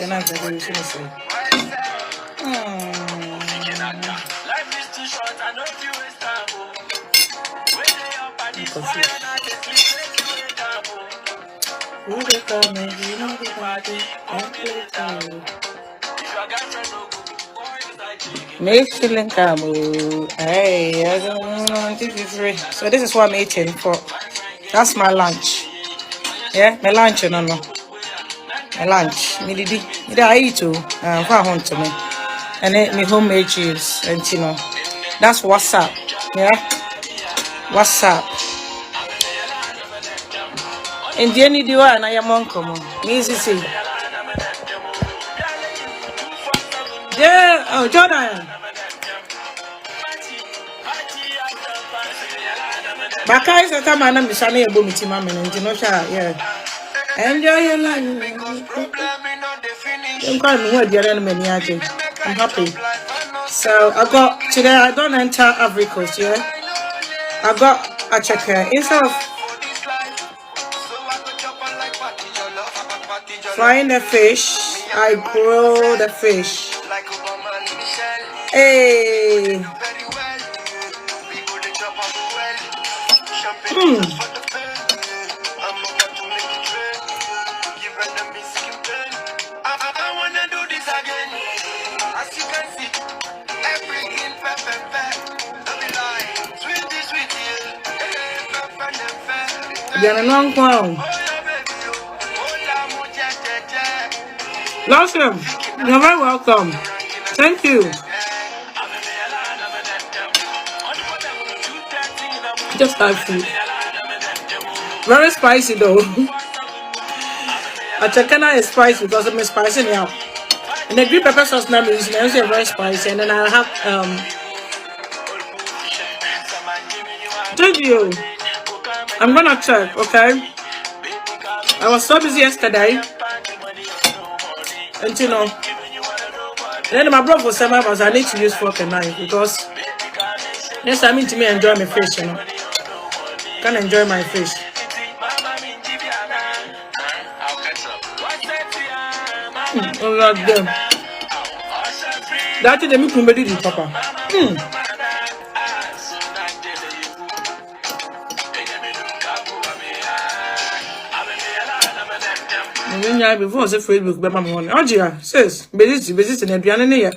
can I say? Life is too short, I know you waste time. Hey, I don't know. This is free. So this is what I'm eating for. That's my lunch. Yeah, my lunch, no. My lunch. Me did. I eat too. For home to me. And then me homemade juice. And you know, that's what's up. Yeah. What's up? And the only do I am on common. Easy see. Yeah, oh Jordan. Baka is a time I am Shani Abumiti Mamma and Tinosha, yeah. Enjoy your life. Don't call me what your enemy. I'm happy. So I got today I don't enter Ivory Coast, yeah. I got a checker instead of frying the fish, I grill the fish. Hey. You're a long clown. Awesome. You're very welcome. Thank you. Just like food. Very spicy though. A chakana is spicy because I'm spicy now. And the green pepper sauce now is very spicy. And then I have Thank you. I'm gonna check, okay? I was so busy yesterday. And you know, then my brother was saying I need to use fork and knife because yes, I mean to me enjoy my fish, you know. Can enjoy my fish. Oh God, damn. That's the milk ready to papa. Before I say Facebook, but my money. Oh, yeah, says, visit in Adriana.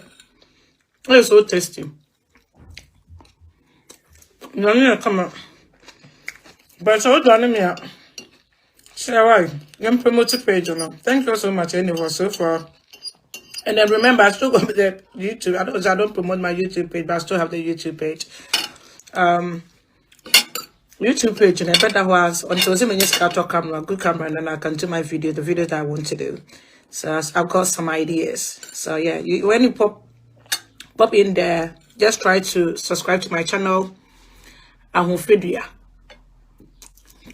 It's so tasty. No, no, come on. But so done me out. Shall I? I'm promoting page, you know. Thank you so much, anyway, so far. And then remember, I still got the YouTube. I don't promote my YouTube page, but I still have the YouTube page. YouTube page, and I bet that was until I just got a camera, good camera, and then I can do my video, the videos that I want to do. So I've got some ideas. So yeah, when you pop in there, just try to subscribe to my channel. I won't video.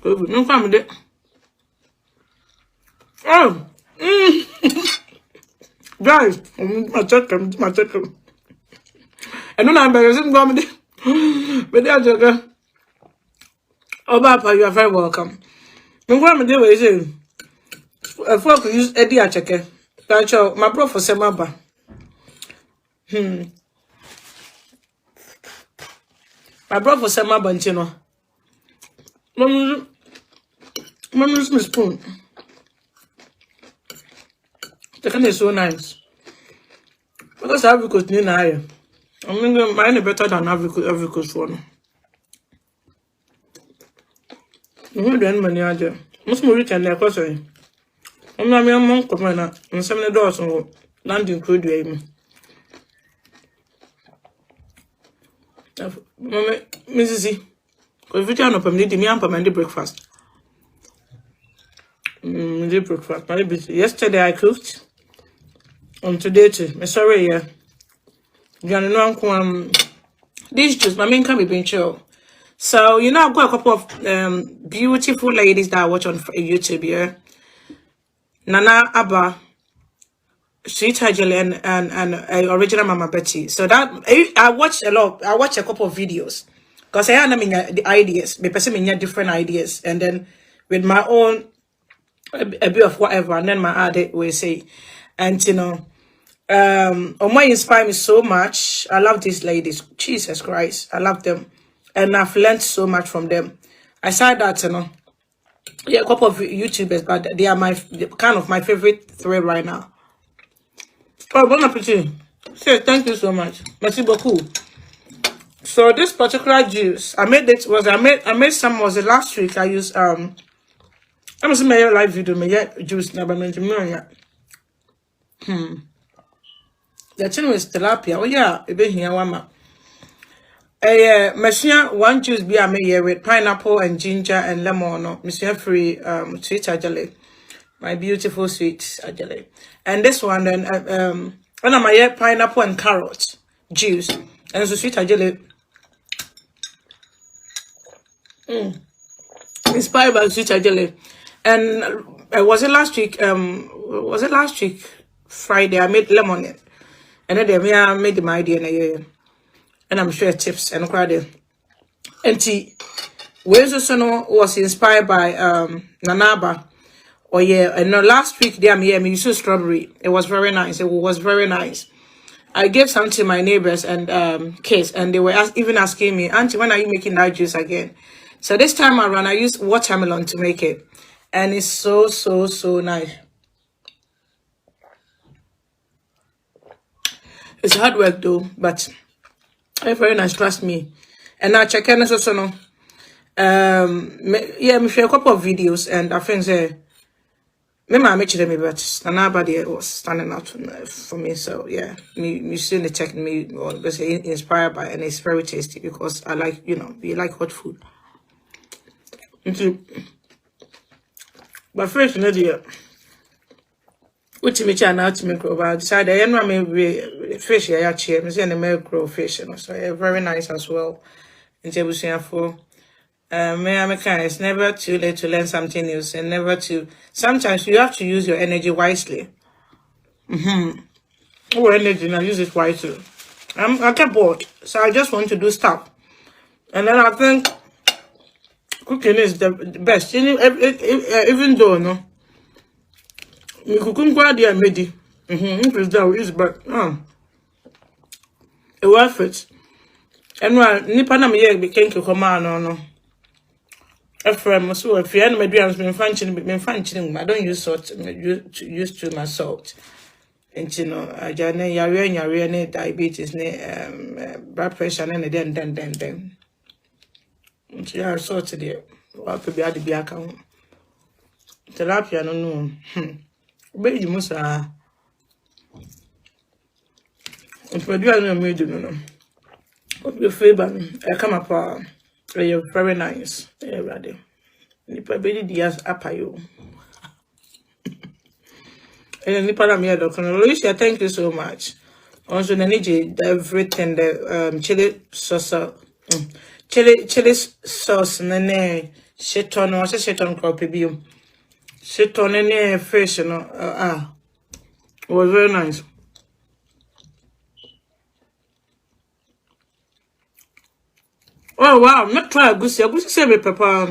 No family. Oh, guys, I check them. And then I'm going to but they're joking. Oh, Papa, you are very welcome. I'm going to do is a folk use Eddie a checker. My bro for Semaba. My bro for Semaba, you know. Mom, use my spoon. The can is so nice. Because Ivory Coast near higher. I'm going to mine better than Ivory Coast one. I'm doing money out there. Most more written there, because I'm not a monk of mine, and some of the doors on landing crude way. Mrs. If you turn up, I'm needing me up and breakfast. Breakfast. Yesterday I cooked. And today too. I'm sorry, yeah. You know, these juice, my main can be being chill. So, you know, I've got a couple of beautiful ladies that I watch on YouTube, yeah. Nana Abba, Sweet Hajeli, and Original Mama Betty. So that, I watch a lot. I watch a couple of videos. Because I have the ideas. Me person me different ideas. And then with my own, a bit of whatever. And then my added will say. And Omo inspire me so much. I love these ladies. Jesus Christ, I love them, and I've learned so much from them. Aside that, yeah, a couple of YouTubers, but they are kind of my favorite three right now. Oh, bon appetit. Say thank you so much. Merci beaucoup. So this particular juice, I made some, was it last week? I used I'm see my live video, my juice now, but the thing was tilapia. Oh yeah, it be here one. Machine one juice be I made here with pineapple and ginger and lemon. No, Machine free sweet jelly, my beautiful sweet jelly. And this one then when I'm here pineapple and carrot juice and so sweet jelly. Inspired by sweet jelly. And was it last week? Friday? I made lemonade, and then I made my idea, and I'm sure tips and crowded. And tea. Wenzo was inspired by Nanaba. Oh yeah, and last week there me used strawberry. It was very nice. It was very nice. I gave some to my neighbors and kids, and they were even asking me, Auntie, when are you making that juice again? So this time around, I used watermelon to make it, and it's so nice. It's hard work though, but it's very nice. Trust me. And now check in also no. Yeah, me share a couple of videos, and I think say me make them, but nobody was standing out for me. So yeah, me seeing the check me was inspired by, and it's very tasty because I like we like hot food. But first, which me now to make over decide I know me fish here actually me say me grow fish, so very nice as well. In table for it's never too late to learn something new, and never to sometimes you have to use your energy wisely. Or energy and I use it wisely. I get bored, so I just want to do stuff. And then I think cooking is the best. Even though you cook quite the medi. Because that is but it worth it. And when nipa na me became command no. So if you had my dreams been functioning, I don't use salt, use too much salt. And I just ne diabetes, blood pressure, and then. Yeah, salt today. What could be at the account? Tilapia, no. But you must if you do no. What your favor? I come up. You're very nice. Ready. Nipa bedi dias apayo. And nipa na me doctor. Lucia, thank you so much. Also, I need everything the chili sauce, chili sauce, nene sheton. What's a sheton called PBU? Sheton nene fish, it was very nice. Oh wow, not try agusi. Agusi say me pepper.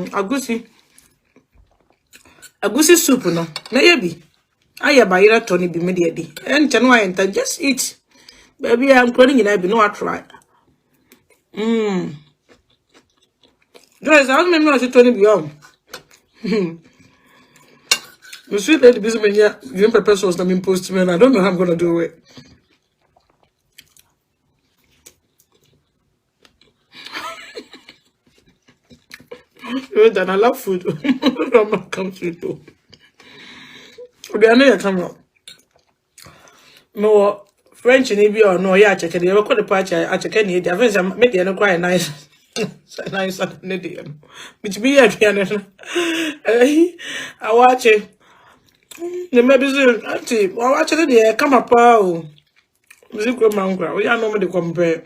Agusi soup no. Na yebi. Aya ba yira toni bi me de. Enta no enta just eat. Baby I'm calling you be no I try. Guys, I don't remember say toni bi on. The sweet lady busy me here. Green pepper sauce na me post me and I don't know how I'm gonna do it. And I love food. Don't come to too. We are near camera. No French in Ibia or no, yeah, check it. You call the party. I check any. The friends make it quite nice. Nice idiom. Which be a piano. I watch it. The maybe auntie. I watch it there. Come up, oh. Music mangra. We are normally compare.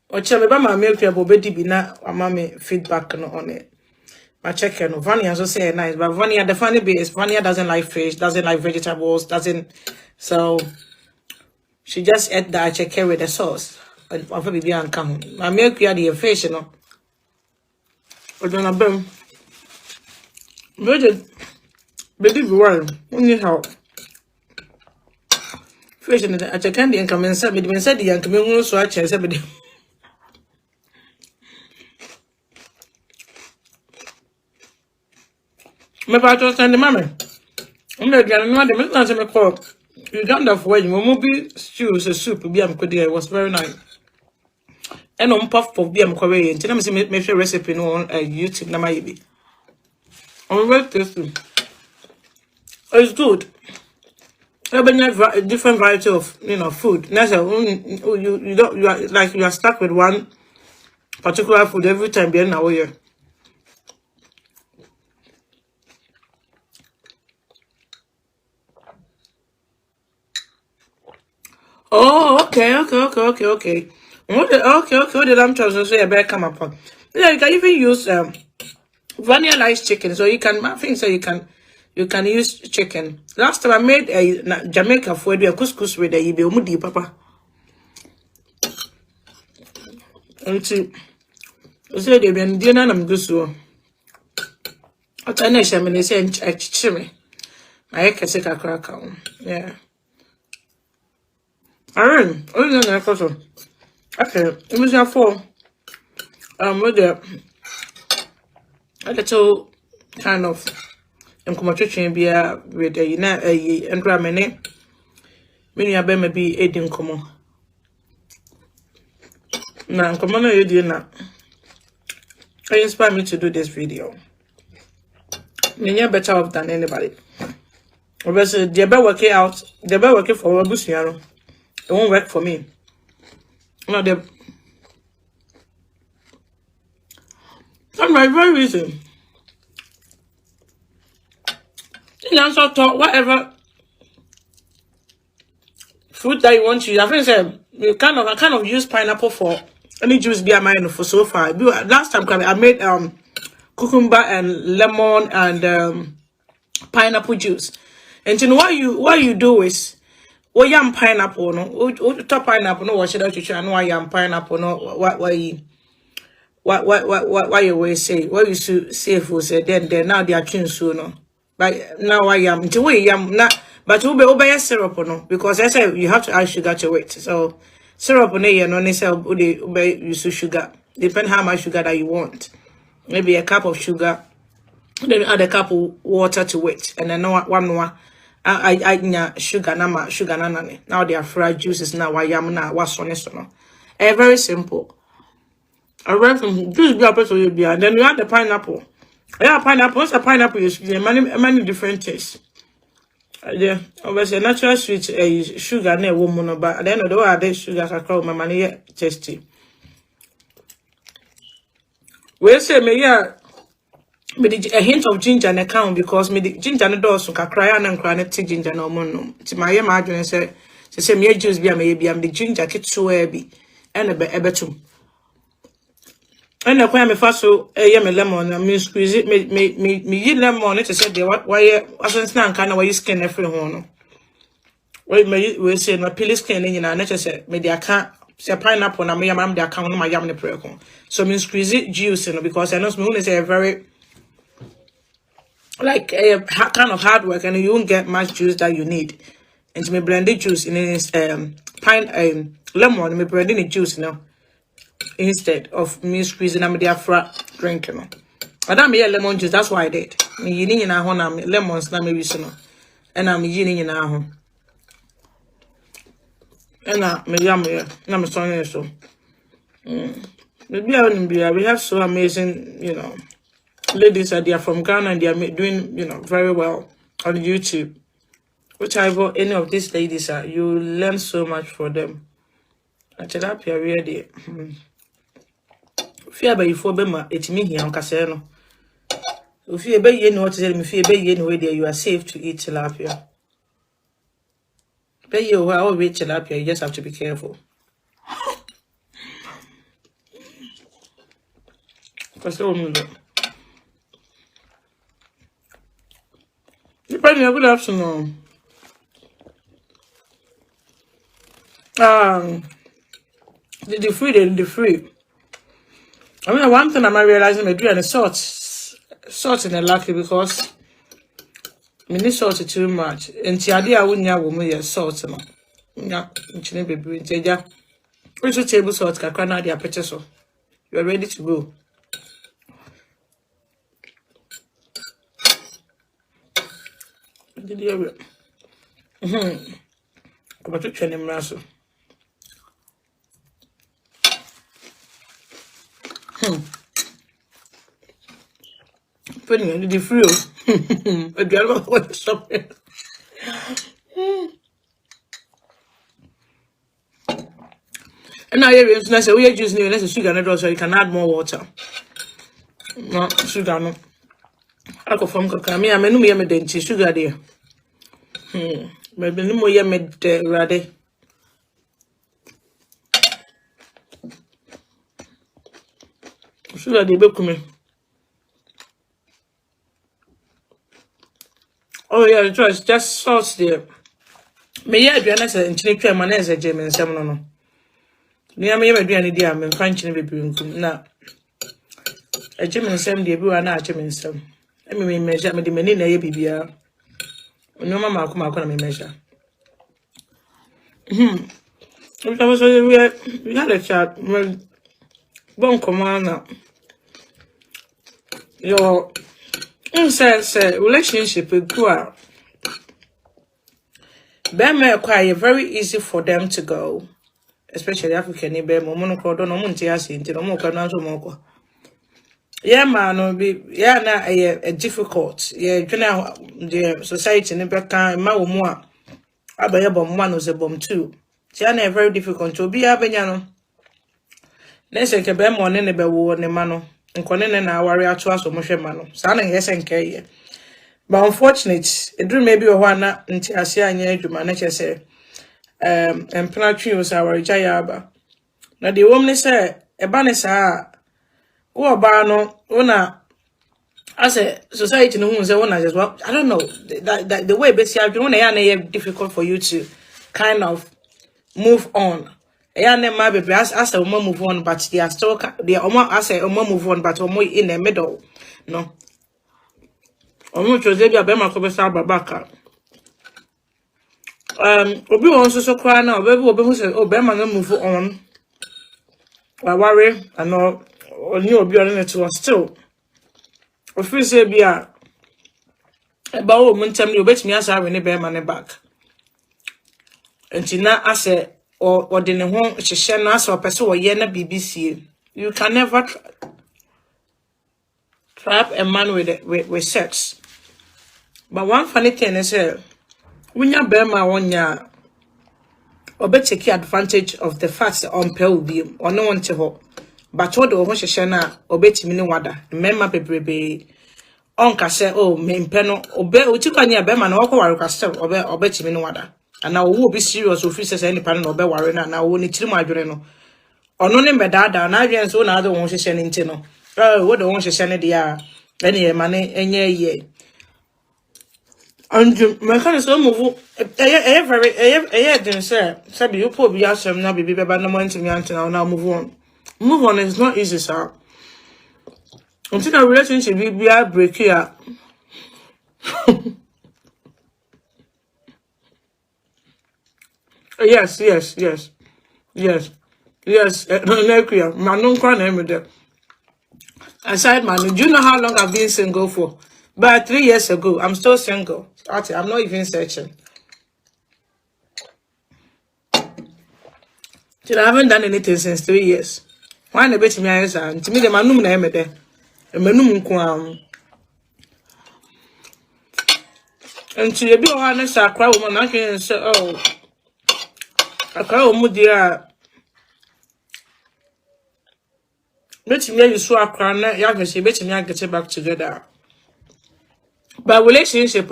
Or tell me about my milk your bobby bina or mammy feedback on it. My checker no Vanya also say nice, but Vanya the funny bit is Vanya doesn't like fish, doesn't like vegetables, doesn't so she just ate that checker with the sauce. And probably be on come. My milk you the fish, But then I boom. Baby one, only help. Fish in the Candy and come and send me said the young community so I chance every day. Maybe I just send the mammy. I'm not getting one of the minutes call. You don't have when you will be stews, a soup, BM Kodia. It was very nice. And on puff of BM Korean. Tell me, make sure recipe on YouTube. Na maybe. I'm very tasty. It's good. A different variety of food. That's you don't you are stuck with one particular food every time being away. Oh, okay. Okay. What did I'm trying to say? I better come up on. Yeah, you can even use vanilla rice chicken. So you can, I think so you can use chicken. Last time I made a Jamaica food with a couscous with a yibi umudi papa. And see, so they been dinner and I'm good so. What I know, they say a chimney. I can take a crack on. Yeah. Aaron, only Nana Akoto. Okay, it was your four. With a little kind of incommodation be with a and ramene. Many of them may be aiding common. Now, come on, you did not. I inspire me to do this video. You're better off than anybody. Obviously, they're better working out. They're better working for Robustiano. It won't work for me. No, the that's my very reason. You also talk whatever fruit that you want to use. I think I kind of use pineapple for any juice be mine for so far. Last time I made cucumber and lemon and pineapple juice. And you know what you do is yam pineapple no top pineapple no wash it out you know yam pineapple no what you will say what you should say for say then now they are chewing so no but now I am the way yam not but you be syrup no because I say you have to add sugar to it so syrup no you know necessarily use sugar depend how much sugar that you want maybe a cup of sugar then add a cup of water to it and then one more I sugar nana. Now they are fried juices now. Why yam now? What's on this one? Very simple. I read from juice be apple to be and then you add the pineapple. Yeah, pineapple. What's a pineapple? You see many different tastes. Yeah, obviously natural sweet sugar ne woman, but at the end of the day, sugar can call my money tasty. We say me yeah. With a hint of ginger and account because me the ginger and doors can cry and cry and take ginger no more. To my imagine say me juice be maybe I'm the ginger kit so heavy and a betum. And the me fast so me lemon and me squeeze it me lemon it say the why wasn't stand kind of why you skin every one. We say no peel skin in and say me the account say pineapple na me am the account no my yam ne preko. So me squeeze it juice because I know me say a very like a kind of hard work and you won't get much juice that you need. And to me blend the juice in this lemon, me blending the juice instead of me squeezing them the afra drinking. I don't make lemon juice, that's why I did. Me yini in a home lemons na maybe so and I'm yini in a home. And me yam na me son so. Maybe we have so amazing, ladies are there from Ghana and they are doing, very well on YouTube. Whichever any of these ladies are, you learn so much from them. I tell you, really. Fear by you for Bema, it's me here on Casino. If you obey you know what to tell me, if you obey you know there, you are safe to eat tilapia. Pay you are always tilapia, you just have to be careful. Depending on good afternoon. The free. I mean, one thing I'm realizing I do and salt in the lucky because I need salt too much. And the idea I wouldn't have with salt. Yeah, nchini baby. Nteja. Also table salt kakra na dia pete so. You are ready to go. Did you ever? Come to train him raso. Putting in the free. A driver for something. And now you're going to say, we are using less sugar, and so you can add more water. No, sugar, no. I go from Kakami, I mean, me denti sugar there. Maybe no more yammed ready. Sugar, they book me. Oh, yeah, it's just sauce there. May I do an answer and change my name as a German seminal. Near me, I do any dear, I'm French in now. A German sem, the Abu and I, German sem. I mean, measure me the menina, BBR. No, mamma, come out, measure. We had a chat. Bon commander. Your relationship with Gua. Bema quite very easy for them to go. Especially African Ibe, Monoco, don't know Montias into the Moka Nazo. Yeah, man, be na a difficult. Yeah, the society in the time, Mao Abaya bomb one was a bomb two. Tiana very difficult to be Abanyano. Let's say Cabem on any bewo ne mano, and Conan and our warrior to us or Moshe Mano. Sana yes and Kay. But unfortunate, it drew maybe a one until I see a near to manage say, and Planatry was our Jayaba. Now the woman say, a banner. Oh, Bano, Ona, as a society, no one's one as well. I don't know that the way basically, I don't difficult for you to kind of move on. Maybe as a woman move on, but they are still they are almost as a woman move on, but almost in the middle. No, almost was maybe a bema kobesa babaka. Obi wants so cry now. Baby, Obi say, "Oh, bema no move on." I worry, I know. Or new be on it was still. If we say be a about woman tell me bet me as I win bear money back. And Tina I say or the home she shall ask or person or yena BBC. You can never trap a man with sex. But one funny thing is when you bear my 1 year or bet take advantage of the fact that on pay will be or no one to hope. But what the one shana obey me no wada. Remember baby on say oh me peno obey utikanya be man wako wari kastel obey me no wada. And now who be serious if says any pan obey wari na now woni tiri mu adwene no. Ono ne medada na adwene so na the one shana nti no. What the one shana dia any mane enye ye. And my kind of so move very didn't say sabi you po bi asem na bibi beba no monti me antina now move on. Move on is not easy, sir. Until a relationship be a break here. Yes. No, man, no cry name with them. Aside, man, do you know how long I've been single for? But 3 years ago, I'm still single. Actually, I'm not even searching. I haven't done anything since 3 years. Why the bet me answer? To me, the manum na emede. The manum kwam. And to you be honest, I cry woman. I can say, oh, I cry woman dear. Bet me you so cry na. You can say bet me I get back together. But relationship,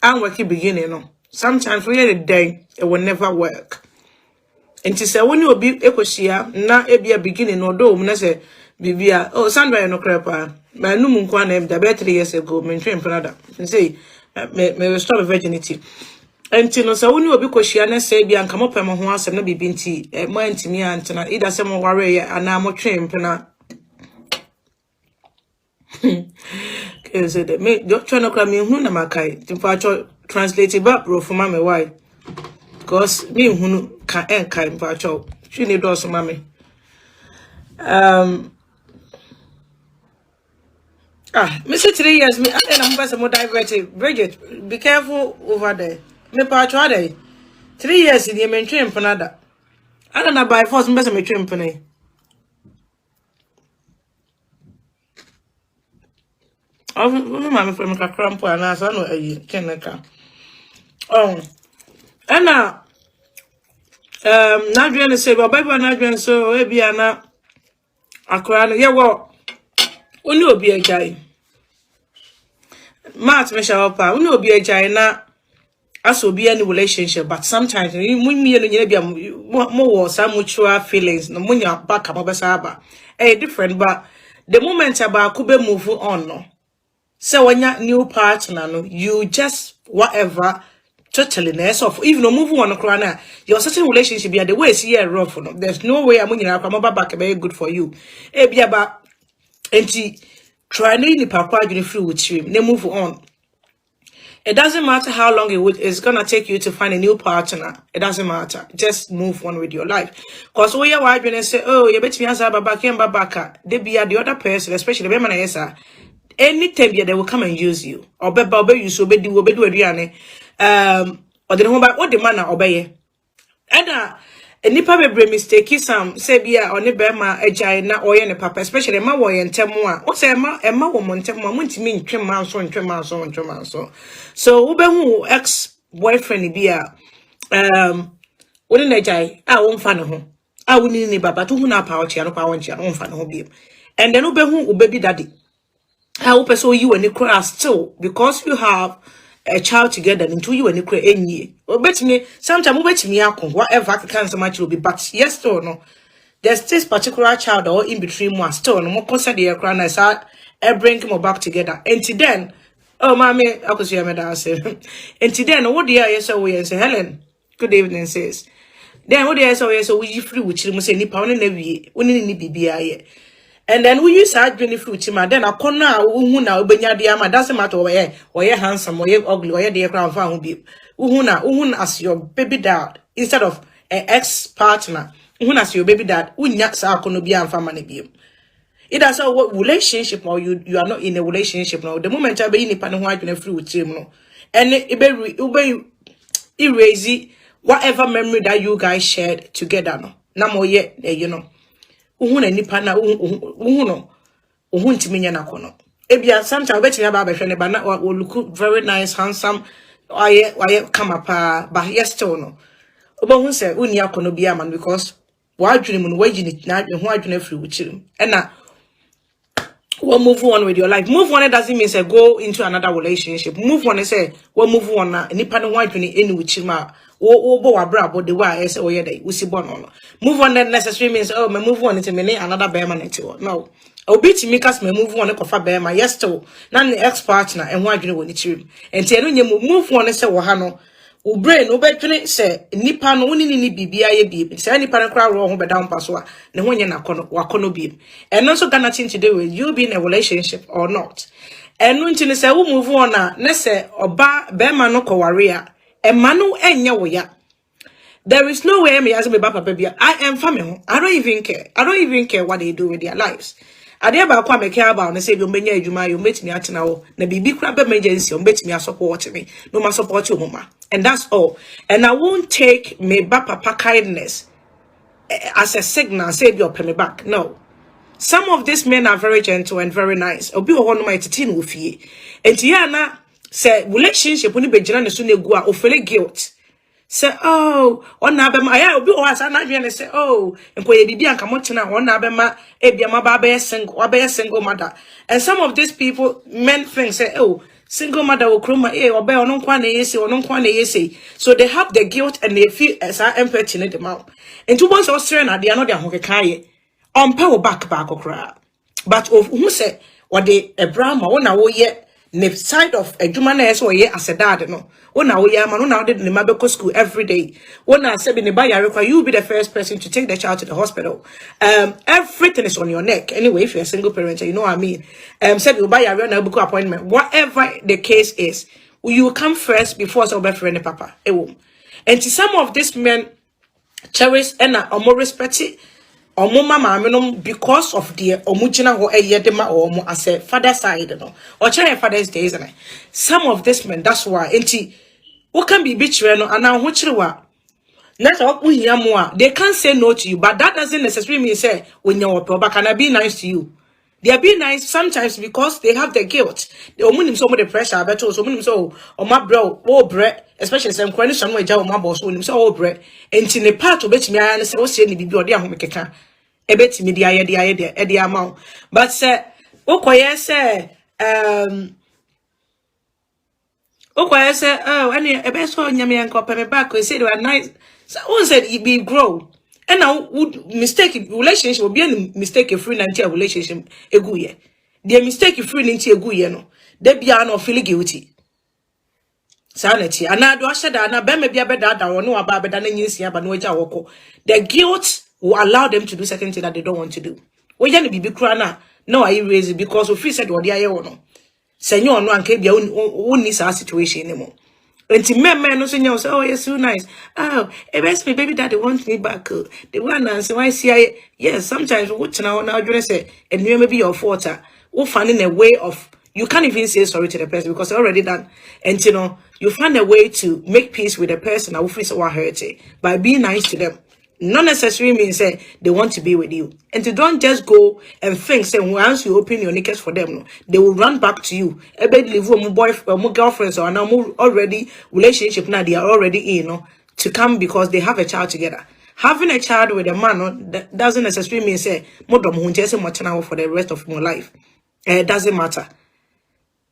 I'm working beginning. No, sometimes we had a day it will never work. And to say when you be equisia, na be a beginning or do na say bibia oh Sandra no crepa. My no munkwa name the 3 years ago, me train Canada. And say me restore virginity. And to no say when you be equisia na say bia nka mopem ho asem na bibi nti mo antimi antena either say mo ware ya ana mo train pena. Cause me doctor no kra me hu na makai. Timfa translate it back bro for me why. because me who can kind of she need also mommy. Mr. 3 years, me and I'm better more diverted. Bridget, be careful over there. Me patch 3 years in the main train for another. I don't know by force, better me train for me. Oh, mamma from a cramp and I know a can. Oh, and now, not going to say, but baby, not going so, maybe I'm not a crown. Yeah, well, we know be a guy. Matt, Michelle, we know be a guy now. As will be any relationship, but sometimes when me and you more some mutual feelings, no when you're back up over different, but the moment about could be move on, no. So when you're new partner, no, you just whatever totally less of even no move on a corner, your certain relationship be the way see a rough. No, there's no way I'm going to come back very good for you. Be about try to papa you free with you, then move on. It doesn't matter how long it's gonna take you to find a new partner. It doesn't matter. Just move on with your life. Cause we are wide and say, oh, you bet me as a they be the other person, especially the women anytime they will come and use you. Or be you so be do a or the home what the man obey. And nipa bebre mistake some say bia oni be ma agya na oye ne papa especially ma wo ye ntem a wo say ma wo mo ntem a muntimi ntwema so wo be hu ex boyfriend bia woni na agya a wo mfa ne ho a woni ni baba to hu na pa wo chia no pa wo chia no mfa ne ho bia and then wo be hu wo baby daddy a wo person you and cry still because you have a child together into you and you create any. Bet me sometimes bet me whatever can so much will be, but yes or no. There's this particular child or in between one still no more concern the crown as I bring him back together. And then oh mommy, I could see me say. And then what the I so we say Helen, good evening says. Then what the I so we free with you say ni pound and every we BBI. And then we use our journey fruit, then a corner who now benya diama doesn't matter or you're handsome or you're ugly or you're dear crown found be uhuna as your baby dad instead of an ex-partner, uhuna as your baby dad, unyaks are gonna be and family be. It does what relationship or you are not in a relationship now. The moment I be in a pan white and fruit, no. And it be erase whatever memory that you guys shared together, no. No more yet, you know. Uhuna nipa na uhuno uhunti na kono ebia sometimes bet me ba hwe ba na look very nice handsome why come up but yes still no obo say uni akono bia man because wa adwene mu no wagini na adwene ho adwene free wuchirim and na we move on with your life. Move on, it doesn't mean say go into another relationship. Move on, say we move on na nipa no adwene eni wuchima wo bo wabra bo the way I say oh yeah dey we see born on. Move on that necessarily means oh me move on into me another permanent. No. Obi ti me kas me move on ko fa bear yes to na the ex partner and ho adwene woni chirim. Enti eno nye move on say wo ha no wo brain wo betwene say nipa no woni ni bibia ye bi say nipa no kra ro ho beda mpa so a ne ho nye na kono wakono bi and also got nothing to do with you being in a relationship or not. And when you say we move on na say oba bear no ko ware a emanu enye wo ya. There is no way me as me papa baby I am family. I don't even care what they do with their lives. Ade ba kwa me care about na say bi ombenya adwuma yo metimi atena wo na bibi kra be emergency ombetimi support me no ma support you mama and that's all. And I won't take me papa kindness as a signal say be up me back. No. Some of these men are very gentle and very nice. Obi wo no ma titin wo fie. Enti ya na say relationship ni be gina ne so na egu a ofele guilt. Say oh on na be ma ya obi o asa na dwen say oh enko ye bibi anka motena on na be ma ebia ma ba be single mother. And some of these people men think say oh single mother will kroma obe ono kwa na yesi so they have the guilt and they feel as empathy in them out. And two months Australian they are not their hokekaye on power back okra but of who say what they a brahma wona wo ye ne side of a juma na so ye as a dad no wona wo ye ma no na de ne mabeko school every day wona say be ne ba yare kwa you be the first person to take the child to the hospital. Everything is on your neck anyway if you're a single parent you know what I mean. Said you buy yare na book appointment whatever the case is you come first before so be friend papa e wo And to some of these men cherish and are more respected or mama because of the omujina or a yedema or as a father side, no, or child father's days. And some of these men, that's why, and what can be betrayal and now what you are. Not all they can't say no to you, but that doesn't necessarily mean say when you're but can I be nice to you? They are being nice sometimes because they have the guilt. They omunim some of the pressure. I bet also omunim so my bro, oh bread, especially some question where jaw my boss omunim so oh bread. And in a part of it, me I say what's any bibi or dia home keka. E bet me dia amount. But say okoye say okoye say oh any e bet so nyame yanko pe me back we say they were nice. So one said it be grow. And now would mistake relationship will be a mistake free into a relationship a good year. The mistake free into a good year no. They be no feeling guilty. Sanity. And now do I say that now be maybe a better than or no about better than you see about no wako. The guilt will allow them to do certain things that they don't want to do. We can be crana. No, I erase it because of free said what they are no. Senor no and can be own this situation anymore. And to men no say oh you're so nice. Oh, it best me baby daddy wants me back. The one answer why see I yes, sometimes what now you say and you maybe your fault. We'll find in a way of you can't even say sorry to the person because they're already done. And you find a way to make peace with the person that will feel so hurt by being nice to them. Not necessarily means say they want to be with you. And to don't just go and think say once you open your knickers for them, no, they will run back to you. I bet live with boyfriend, more girlfriends or now more already relationship now they are already in, no, to come because they have a child together. Having a child with a man no, that doesn't necessarily mean say more than for the rest of your life. It doesn't matter.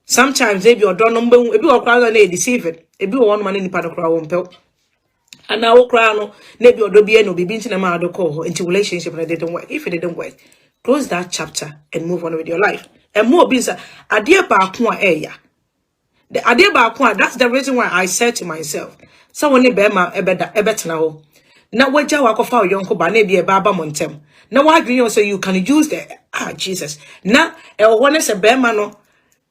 Sometimes maybe you don't know maybe you are deceiving. Maybe you want money in part of crowd. And now cry no maybe or be no be into the man call into relationship and it didn't work. If it didn't work, close that chapter and move on with your life. And more being a dear bakwa area. The idea bakwa, that's the reason why I said to myself, someone bema ebet now. Now what you walk for young ba be a baba montem. Now why do you say you can use the Jesus. Now one is a bema no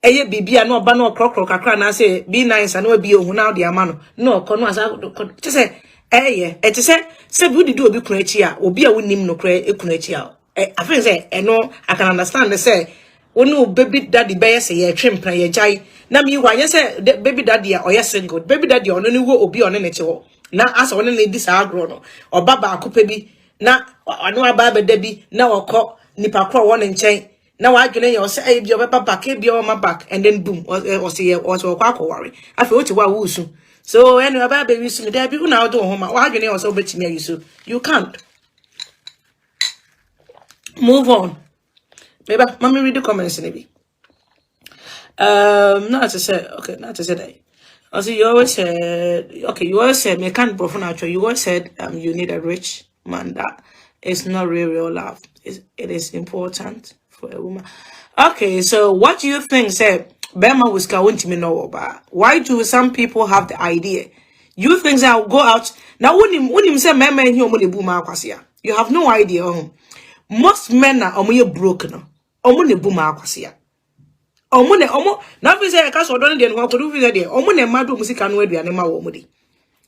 eye bibia no ba no krokro kakra na say be nice and no be ohun now the amano. No kono as to say it say we do obi kun achi a obi a wonim no kra ekun achi a I feel say no I can understand they say onu baby daddy be say ye twempra ye jai na mi wa ye say baby daddy or ye single baby daddy ono ni wo obi ono ne che ho na asa ono ne di sa agro no oba ba akopa bi na ono aba ba da bi na okọ nipa kro wo ne nchen na wa adwene ye o say bi oba back e bi o ma back and then boom o say o so kwa worry afi o ti wa wusu. So anyway, about baby, so there people now do home. Why you also bet me so you can't move on. Maybe mommy read the comments maybe. Not to say okay, not to say that. Also, you always said okay. You always said me can't perform actually. You always said you need a rich man. That is not real love. It is important for a woman. Okay, so what do you think? Say. Bema was going to me know about. Why do some people have the idea? You think I'll go out now when him say men here money boom akwasia. You have no idea. Most men are broken. Money boom akwasia. Omo na fi say case odon de no ko do fi say de omo na madu musika no aduane ma wo mudi.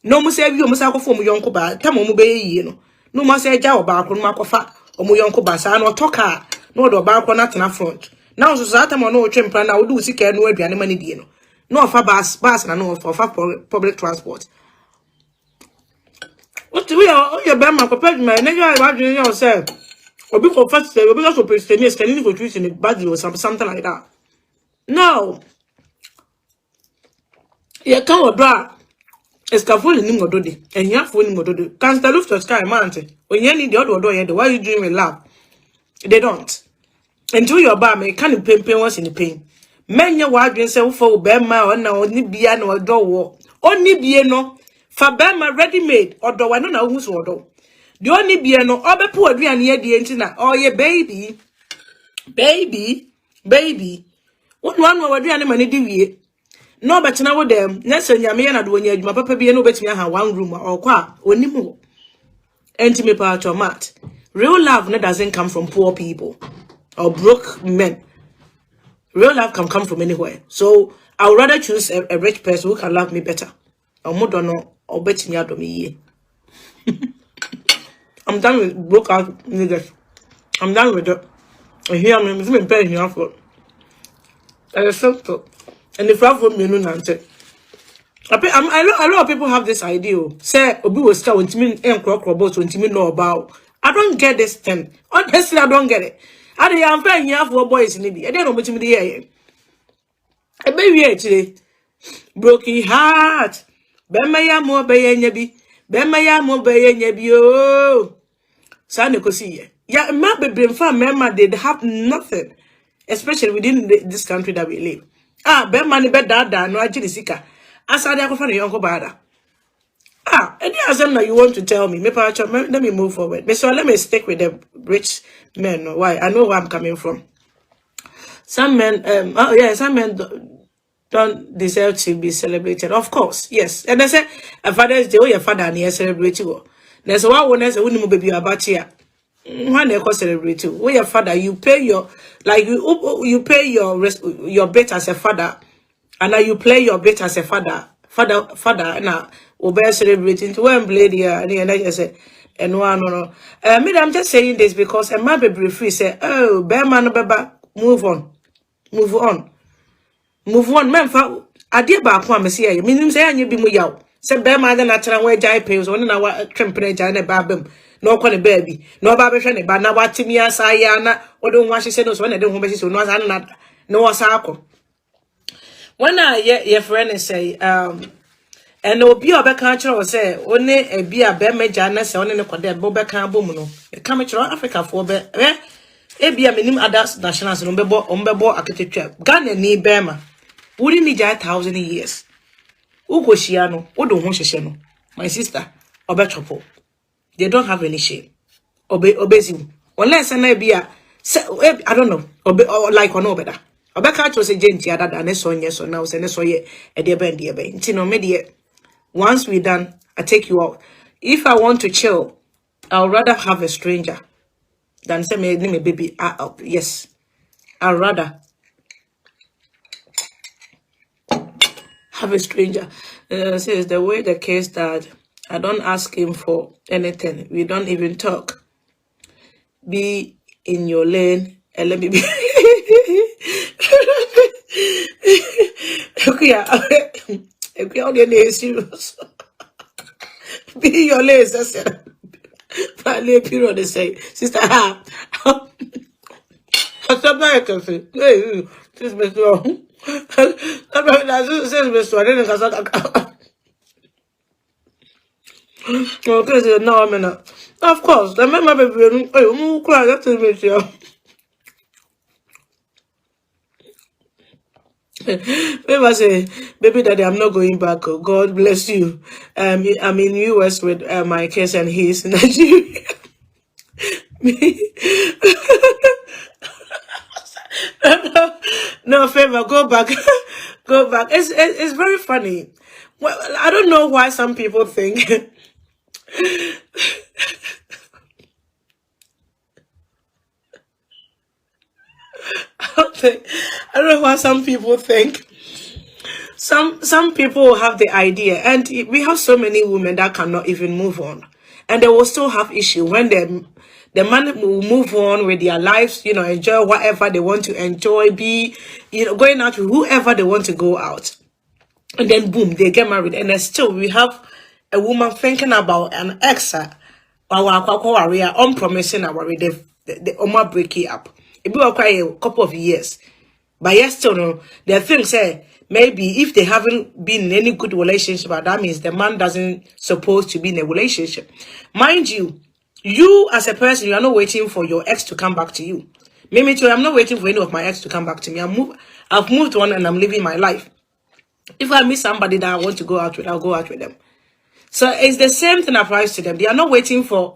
No mu say bi omo say akofo mu yonko ba tam omo be yi no. No ma say ja oba akro no makofa omo yonko ba sa no toka no do ba akro na tena front. Now so that time no twempra na wo do sika no aduane mani die no. No offer bus na no offer public transport. What we are your bema papa man na you imagine yourself. Obi for first say obi just open scanning for treat in the bag or something like that. No. You can't bra. Escafol ni modode. And ya phone modode. Can't look to sky mountain. When you need the other door, why you dream in love? They don't. Until your bar may can't pain once in the pain. Men your wife and say for Bema or now only biano or door. Only biano. For Bema ready made or do I don't know who's order. The only biano or be poor and near the internet. Oh yeah, baby. One more do any do ye. No, but now with them, Nessa Yamiana do when you my papa be no bet me have one room or qua only more. Intimate part or mat. Real love doesn't come from poor people or broke men. Real love can come from anywhere. So I would rather choose a rich person who can love me better. Or more don't know or bet me out of me. I'm done with broke out niggas. I'm done with it. And here I'm paying you for. And it's simple. And if I for me, no answer. A lot of people have this idea. Say, Obi will start when Timmy and Croc robots when Timmy know about. I don't get this thing. Honestly, I don't get it. I am paying here for boys in Libya. I don't know what you mean. A baby actually. Broken heart. Bemaya mo bayanyabi. Bemaya mo bayanyabi. Oh. Sane ko see. Yeah, my baby from Mama, they have nothing. Especially within this country that we live. Bemani bed dada, no actually sika. Asade akofana yonko bada. Any assumption you want to tell me, let me move forward. So let me stick with the rich men. Why? I know where I'm coming from. Some men, some men don't deserve to be celebrated. Of course, yes. And I said, a father's day, oh, your father and he celebrate you. There's one I say, when you baby about here. When they celebrate you, when your father, you pay your, like you pay your bit as a father. And now you play your bit as a father, now, obey celebrating to one blade here, and I just say, and one, no. I'm just saying this because a man be free say, oh, bear man, move on, man, I did back one, Messiah, you mean, say, and you be more yaw. Say, bear man, and I tell where Jai pays one and our company, and a babim, no call a baby, no baby, but now what Timia, Sayana, or don't wash his nose when I don't want to know, no, circle. When your friend say, and obi obeka or say, only a beer bear major, say, only a Bobeka Bomuno, a commature Africa for be, a beer minimum adults nationals, umbebo architecture, Ghana ni Bema, wouldn't need 1,000 years. Ugo Shiano, Odo Honshano, my sister, Obetropo. They don't have any shame. Obeys you. Unless an beer, I don't know, or like or no better. Obeka was a gentle other than a son, yes, or now, and so ye, a dear band, dear band. Tino media. Once we done, I take you out. If I want to chill, I'll rather have a stranger than say me baby. Yes, I'd rather have a stranger. Says the way the case that I don't ask him for anything. We don't even talk. Be in your lane and let me be. Okay, all the names serious. Be your lace, I said. Probably period they say, sister, I stop by a cafe. This is wrong. Okay, no, I'm not. Of course, I remember baby. Oh, cry. That's it, Maybe say, baby daddy, I'm not going back. Oh, God bless you. I'm in US with my kids and he's in Nigeria. No favor, go back. Go back. It's very funny. Well, I don't know why some people think I don't know why some people think. Some people have the idea, and we have so many women that cannot even move on, and they will still have issue when the man will move on with their lives, enjoy whatever they want to enjoy, be going out with whoever they want to go out, and then boom, they get married, and then still we have a woman thinking about an ex, or unpromising our they break it up. It will require a couple of years. But yes, still no. The thing say maybe if they haven't been in any good relationship, that means the man doesn't supposed to be in a relationship. Mind you, you as a person, you are not waiting for your ex to come back to you. Me too, I'm not waiting for any of my ex to come back to me. I've moved on and I'm living my life. If I meet somebody that I want to go out with, I'll go out with them. So it's the same thing applies to them. They are not waiting for,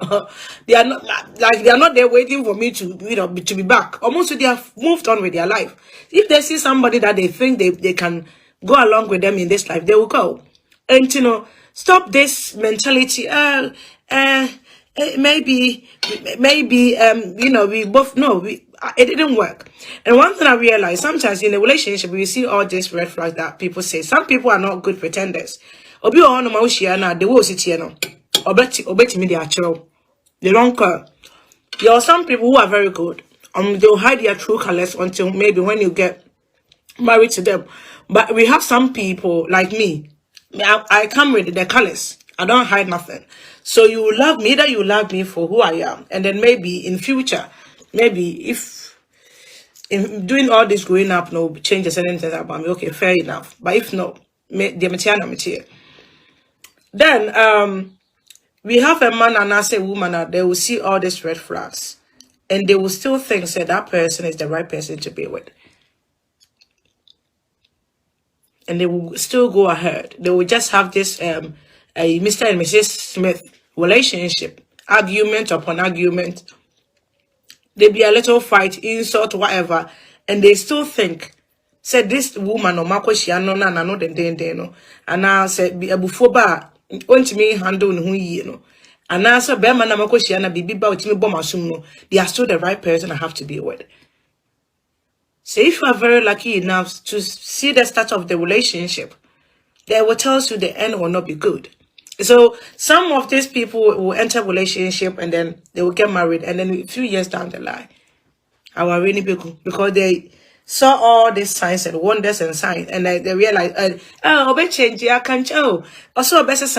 they are not there waiting for me to, to be back. Almost they have moved on with their life. If they see somebody that they think they can go along with them in this life, they will go. And, stop this mentality. Maybe, we both know it didn't work. And one thing I realized, sometimes in a relationship, we see all these red flags that people say. Some people are not good pretenders. Obi on ma ushia na the wo sit here no. Obeti me the achro. They don't care. There are some people who are very good. They'll hide their true colors until maybe when you get married to them. But we have some people like me. I come with the colors. I don't hide nothing. So you will love me, either you love me for who I am, and then maybe in future, maybe if doing all this growing up no changes anything about me, okay, fair enough. But if not, then we have a man and as a woman that they will see all these red flags, and they will still think that person is the right person to be with. And they will still go ahead. They will just have this a Mr. and Mrs. Smith relationship, argument upon argument. There be a little fight, insult, whatever, and they still think, said this woman or Marco Shiano Nana no no, and I said be a bufoba want me handle who you know. And I said Bema Namako Shiana be about me bomasuno, they are still the right person I have to be with. So if you are very lucky enough to see the start of the relationship, they will tell you the end will not be good. So some of these people will enter a relationship and then they will get married, and then a few years down the line, our really people, because they saw all these signs and wonders and signs, and they realize, oh, be change, I can't tell. Also, best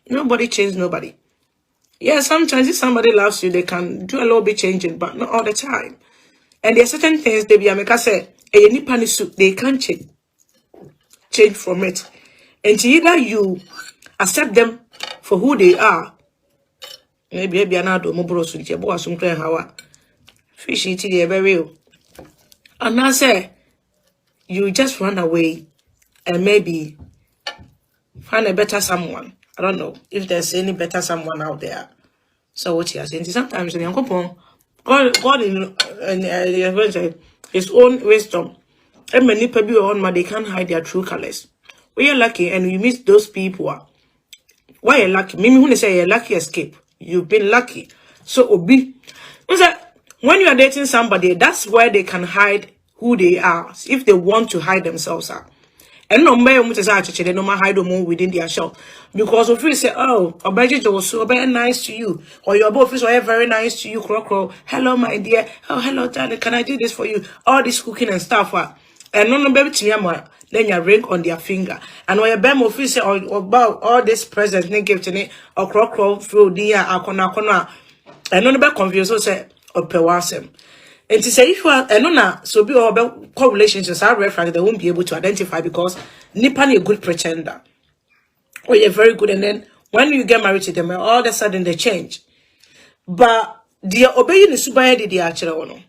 nobody changes nobody. Yeah, sometimes if somebody loves you, they can do a little bit changing, but not all the time. And there are certain things they be America say, they can't change from it. And either you accept them for who they are, maybe another mobile suit, boy, some clear how fishy tea, very and I say you just run away and maybe find a better someone. I don't know if there's any better someone out there. So what you are saying, sometimes in God in his own wisdom, and many people on they can't hide their true colors. We are lucky and we miss those people. Why are lucky? Mimi who say you're lucky escape. You've been lucky. So obi. When you are dating somebody, that's where they can hide who they are. If they want to hide themselves out. And no matter what they no hide them within their shell. Because if you say, oh, Obaji was so very nice to you, or your both is very nice to you, crow, hello my dear, oh hello darling, can I do this for you? All this cooking and stuff. And no baby to then you ring on their finger. And when your bam officer or about all this presents they give to me, or crow through dear akona. And no baby confused so say or pewasem. And to say if you are and so be all about correlations are red flag, they won't be able to identify because Nipan a good pretender. Or you're very good, and then when you get married to them, all of a sudden they change. But the obeying the subaya the actual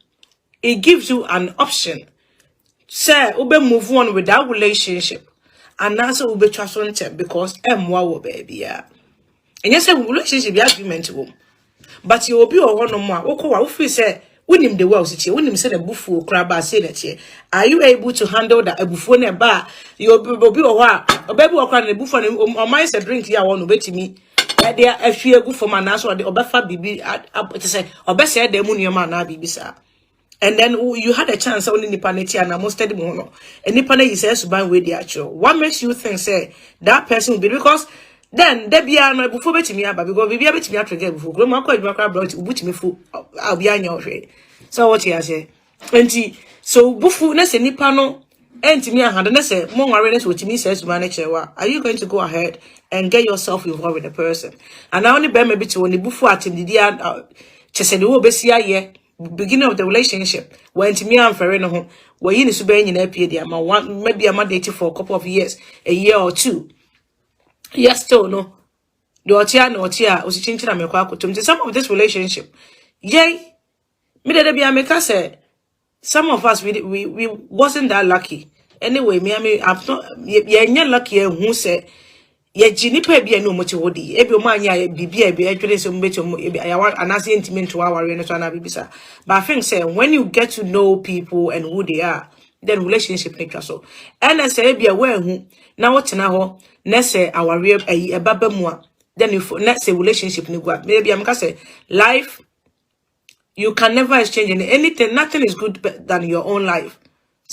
it gives you an option. Say ube move on with that relationship, and also ube trust on them because wow baby yeah. And yes, a relationship argument to him. But you will be a one more. Okay, say when the world city, when him say the buffo crab say that here. Are you able to handle that a buffo ne bar? You will be a while. A baby will cry the buffo or my said drink here one wait me. They are a few good for my naso or the obefa bibi up to say or best said the money man bibisa. And then you had a chance only Nipaneti and almost steady mono. And Nipane is says to buy with the actual. What makes you think say that person will be because then there be no before betting me about because we be able to me after get before grandma quite brought me full I'll be on your way. So what you say? And so bufu na se nipano and me and na say more awareness what me says to manage are you going to go ahead and get yourself involved with the person? And I only bear maybe to when the bufu at the dia chese the wo besia ye beginning of the relationship when to me and Ferreno home where you need to be in one maybe I'm dating for a couple of years, a year or two. Yes, still no. The otia no otia was changing a mekwa to some of this relationship. Yay, me de be America say some of us we wasn't that lucky. Anyway, me I'm not ye lucky who say ye jinipa bia no moti wodi. Ebi o ma anya bibia bi adwene so mbeto anase intimate to our no so na bibisa. But I think say when you get to know people and who they are, then relationship nature so. And I say bia we hu na wotena ho na say our real baba mu a then if next relationship ni go maybe I'm gonna say life you can never exchange anything. Nothing is good than your own life.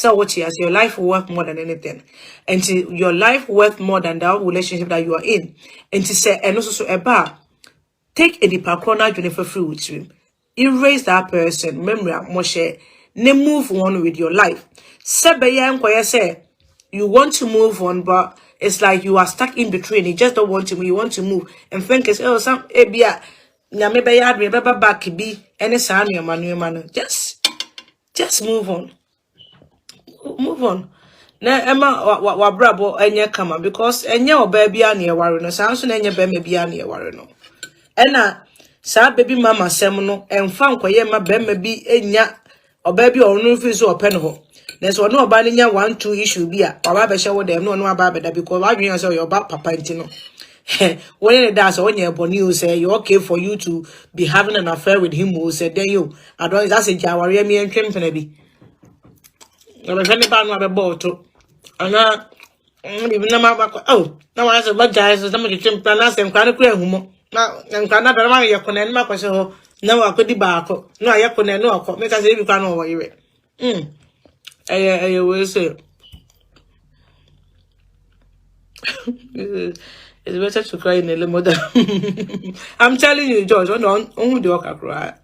So what you as your life worth more than anything. And to your life worth more than that relationship that you are in. And to say and also so about take a deeper corner journey for free with you. Erase that person, memory Moshe. Ne move on with your life. Say you want to move on, but it's like you are stuck in between. You just don't want to move. You want to move and think it's some ebia. Maybe I had back be any sign your man. Just move on. Move on. Na Emma wa brabo enye kama because enye oba bia na yeware no sanso na enye ba ma bia na yeware no. Ena sa baby mama sem no emfa nkoye ma ba ma bi enya oba bi onu fi so ope no ho. Na so no oba nya 1-2 issue bi a oba be hye wo dem no aba beda because wa dwen say your papa nti no. When that's on your bony, you say you're okay for you to be having an affair with him. Who said, then you, I don't, that's a Jawari, me and Trim Peneby. I was any bad one about to. And now, even oh, no, I said, but guys, somebody Trim Planas and Kana Queer Humo. Now, and Kana Barama, Yakon, Marcos, no, I could be back. No, I couldn't know, make us even come over here. I will say. It's better to cry in a limo than I'm telling you, George. On the walk cry.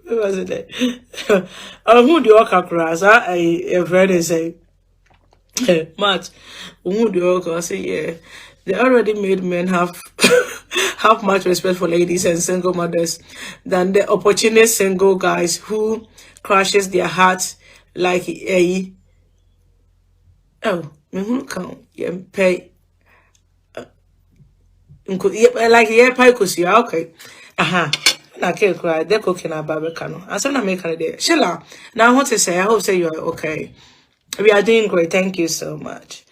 What was it? Who the walk cries? A friend say, Matt, who the walk? Say, yeah, they already made men have have much respect for ladies and single mothers than the opportunist single guys who crushes their hearts like a. Oh, me who count? Yeah, pay. Like yeah, pay kusi. Okay. Aha. Na ke cry. They cooking a barbecue. I said na make her there. Sheila. Now what to say? I hope say you are okay. We are doing great. Thank you so much.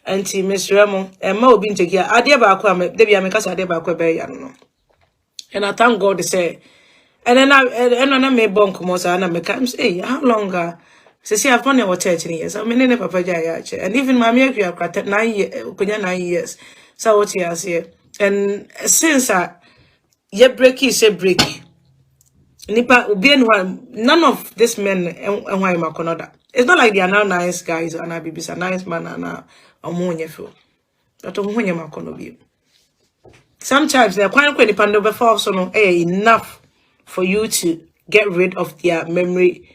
Auntie Miss Remo. And more being to get. Adia ba kwa me. Debi ameka adia ba kwa be ya no. And I thank God to say. And then I made bon come out and I make hey, how long? See, I've been over 13 years. I mean, Papa Jaya, and even my mate, you have 9 years. So what he has here, and since ye breaky say breaky, nipa be none of these men and why my Canada. It's not like they are now nice guys and I be a nice man and a ammonia feel. But when my Canada. Sometimes they're quite independent before so no enough for you to get rid of their memory.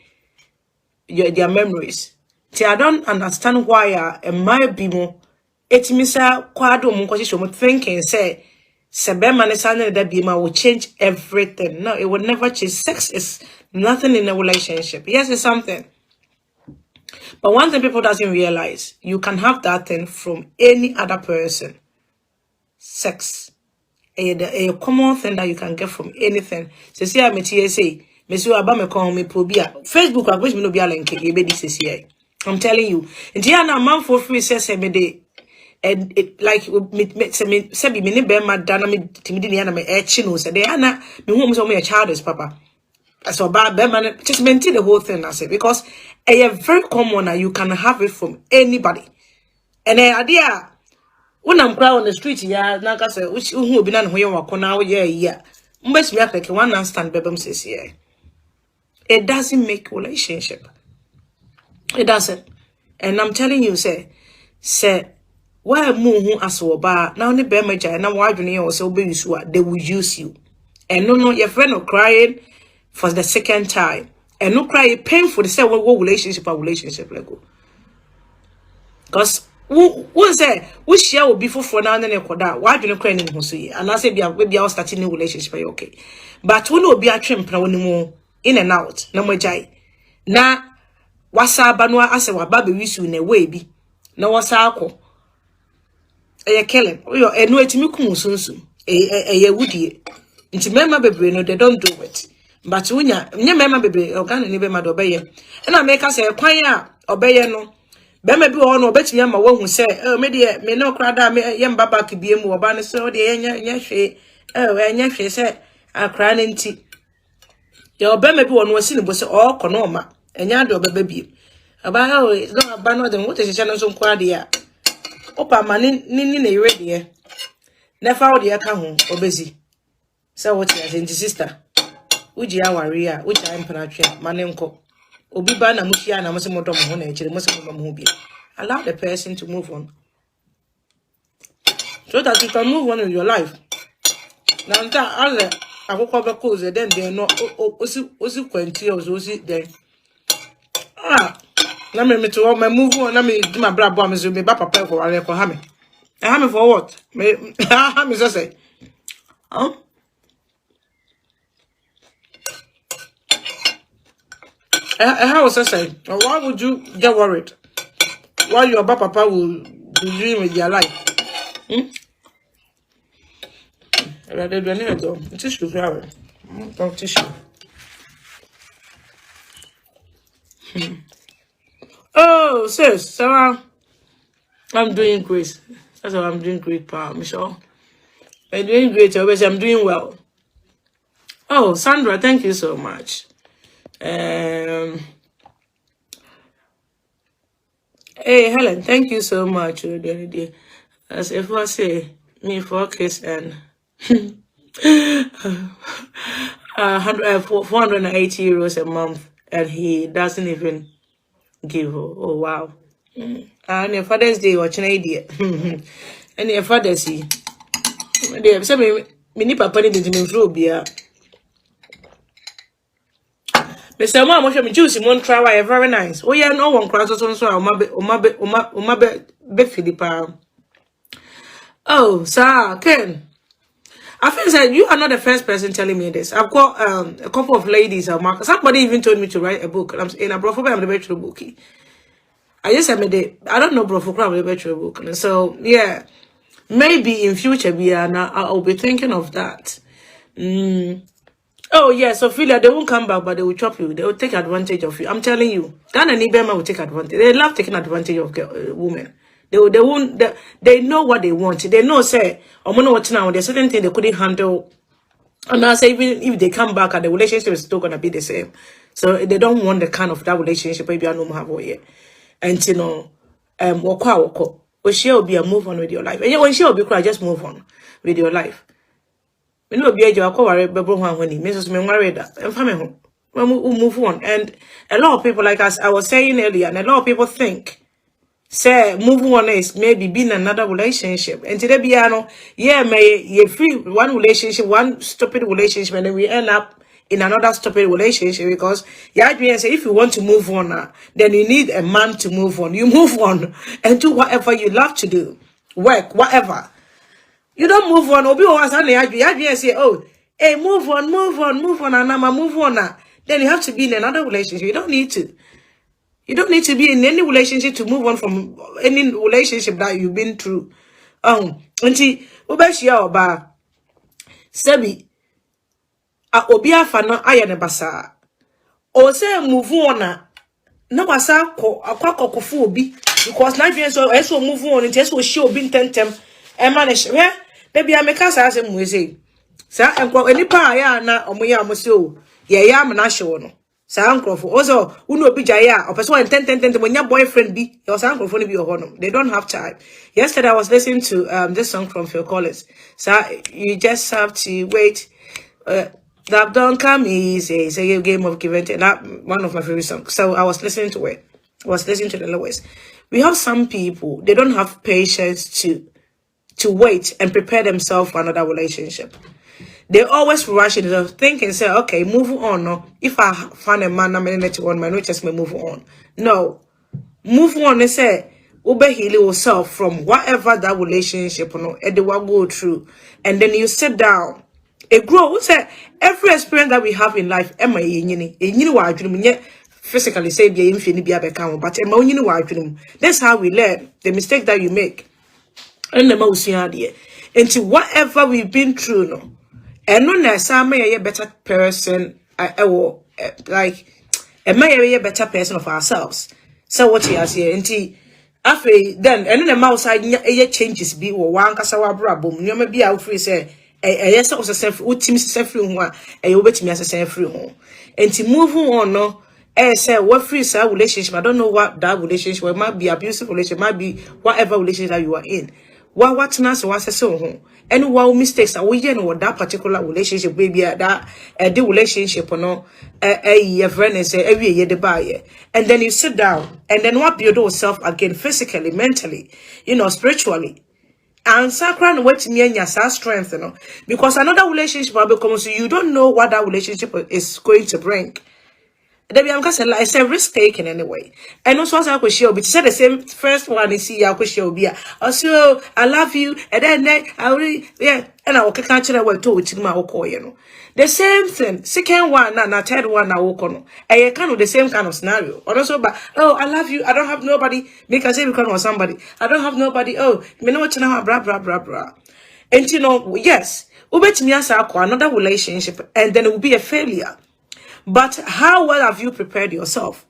Their memories. See, I don't understand why a my bimo etimisa kwado munkoshi thinking say sebema nesane that bima will change everything. No, it will never change. Sex is nothing in a relationship. Yes, it's something. But one thing people doesn't realize, you can have that thing from any other person. Sex. A common thing that you can get from anything. So see I'm a TSA. Mesu aba me kon me probia Facebook I wish me no bia link e be this year. I'm telling you. Nti na man for free say me dey and it like me say be me ne be ma dana me timidi ne na me echi no say dey na me hu so me a childish papa. So ba be man just maintain the whole thing I say because a very common that you can have it from anybody. And idea when I'm crying on the street ya na ka say who obi na ne ho ye wakona wo ye ya. Mbes me akeke one night stand bebem says here. It doesn't make relationship. It doesn't. And I'm telling you, say, why move as ba now the be major now why do you also be used they will use you. And no, your friend will crying for the second time. And no cry painful to say what relationship like go. Because who say we share will be for now and then why do you cry in Hosu? And I say maybe I'll start a new relationship, okay. But we know be a trimp now anymore. In and out, no more jai. Na wasa banwa ase wa babe wisu in a way bi. Na wasa ako. Eye killing. Oyo enu etimi kum sunsun. Eye wudie. Nti mema bebre no they don't do it. But unya mema bebre organ ni be ma do obeye. Na make us say kwan a obeye no. Be ma bi wo no obetimi ama wahu say me de me no krada me ye mbaba ke biem wo ba ne so de enya hwe. Enya hwe say akra ne nti. Your baby one was seen was all conoma, and yard of a baby. About how it's not about them. What is a channel some quadia? Opa man, nini ready. Never out the account or busy. So what is in the sister? uji awaria uji impenetrate manenko obi ba na mushia na mose moto mo na echire mose mo mo bi. Allow the person to move on so that you can move on in your life. Now that alle akoko be cause then they no osi kwenti osi then na me to my move on na me do my bra bo me so me ba papa ko wale ko ha me. Ha me for what? Me ha me say. Huh? How was I say? Why would you get worried? Why your papa will be doing with their life? Rather than it though. Tissue flower. Don't tissue. Oh, sis, Sarah. I'm doing great. That's why I'm doing great, Pa, Michelle. I'm doing great. Always, I'm doing well. Oh, Sandra, thank you so much. Hey, Helen, thank you so much. As if I say, me focus and 480 euros a month, and he doesn't even give. Oh wow. And your Father's Day watching idea. And your Father's Day. They have some mini papa need to improve here. Mr. Mom, what you choose? One try very nice. Oh yeah, no one crosses on so be Philippa. Oh, sir, Ken. I feel like you are not the first person telling me this. I've got a couple of ladies. Somebody even told me to write a book. I'm in a brofo. I'm the better book. I just admit it. I don't know brofo. I'm the better book. So yeah, maybe in future, I'll be thinking of that. Oh yes, Ophelia, they won't come back, but they will chop you. They will take advantage of you. I'm telling you, Ghana and Ibema will take advantage. They love taking advantage of women. They won't. They know what they want. They know, say, I'm gonna watch now. There's certain things they couldn't handle, and I say even if they come back, and the relationship is still gonna be the same. So they don't want the kind of that relationship. Maybe I don't have yet. And you know, wako. When she will be a move on with your life, and when she will be cry, just move on with your life. We know be a job worried but when he misses me worried and family home. When we move on. And a lot of people, like as I was saying earlier, and a lot of people think say move on is maybe being another relationship. And today be yeah, may you free one relationship, one stupid relationship, and then we end up in another stupid relationship because say if you want to move on then you need a man to move on. You move on and do whatever you love to do. Work, whatever. You don't move on. Obi was only you say, oh, hey, move on, and I'm move on now. Then you have to be in another relationship. You don't need to. You don't need to be in any relationship to move on from any relationship that you've been through. Auntie, Obeshia Oba Sebi Obia Fana Ayane Basa. Or say move on. No basa ko akwa kofu obi because Nigerians so move on into so show bin tentem e manage where baby I make us as we say sa enko enipa ya na omoya amoso ye ya am na show no sa ankrofo also unu obi jaya opeso en ten monya boyfriend bi your sa ankrofo no bi ohono they don't have time. Yesterday I was listening to this song from Phil Collins. So you just have to wait. That don't come easy. It's a game of give and take. That one of my favorite songs. So I was listening to it. I was listening to the lyrics. We have some people, they don't have patience to wait and prepare themselves for another relationship. They always rush it, think and say, okay, move on. No, if I find a man, I'm going to on my just may move on. No, move on and say, Ube heal yourself from whatever that relationship and they will go through, and then you sit down. A grow. Say every experience that we have in life, Emma physically say be but that's how we learn the mistake that you make. And the most into whatever we've been through, no, and no necessarily a better person. Like a may a better person of ourselves. So what he has here, and then and then the mouse side changes be or one casawa brabum. You may be out free say. Yes, also self ultimate self free one, and you bet me as a self free home. And to move on, no, say what free relationship. I don't know what that relationship might be, abusive relationship, might be whatever relationship that you are in. what na so wase so ho any wow mistakes a we no that particular relationship baby that the relationship no your friend is every year the buy, and then you sit down and then what build yourself again physically, mentally, spiritually. And sacred what me and your strength, because another relationship will become so you don't know what that relationship is going to bring. Debbie, I'm saying like it's a risk taken anyway. And also as I could show, but said the same first one is see I could show be also I love you, and then I will and I will catch it away to which my the same thing. Second one and third one I will call. And you kind of the same kind of scenario. Or also, but oh, I love you, I don't have nobody. Make us say because of somebody. I don't have nobody. Oh, you know what you know, blah blah blah blah. And yes, ubet me as another relationship, and then it will be a failure. But how well have you prepared yourself?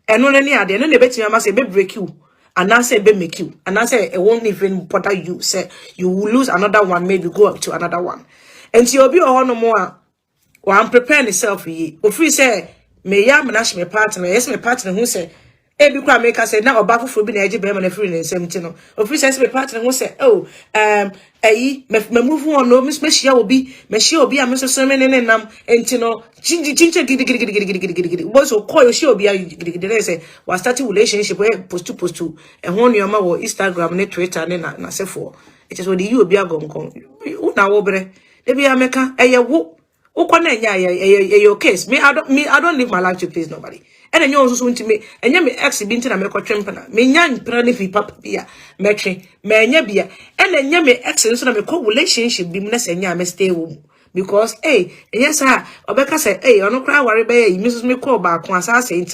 And no any other, no bet you say break you, and I say make you, and I say it won't even bother you. Say you will lose another one, maybe go up to another one. And you'll be no more. Well, I'm preparing myself for you. If we say me ya manash my partner, yes, my partner who say ebi kwa make us say now back for being a man free in 17. If we say my partner who say, oh, me move on, no, Miss Meshia will be, a Mr. Sermon and giddy. What's so call she'll be a say, was starting relationship where post to, and one your mother Instagram, net Twitter, and then I say for it is what you will be a gong. Now, obre, they be a meka, a whoop. Your case. I don't live my life to please nobody. And then you also want to me, and you may actually been to a make trempana. Me young pranifi papa beer, metri, me beer, and then you may excellence on a co relationship be mess and ya may stay home. Because, yes, Obeka said, I don't cry worry bay, Mrs. Me call back once I say,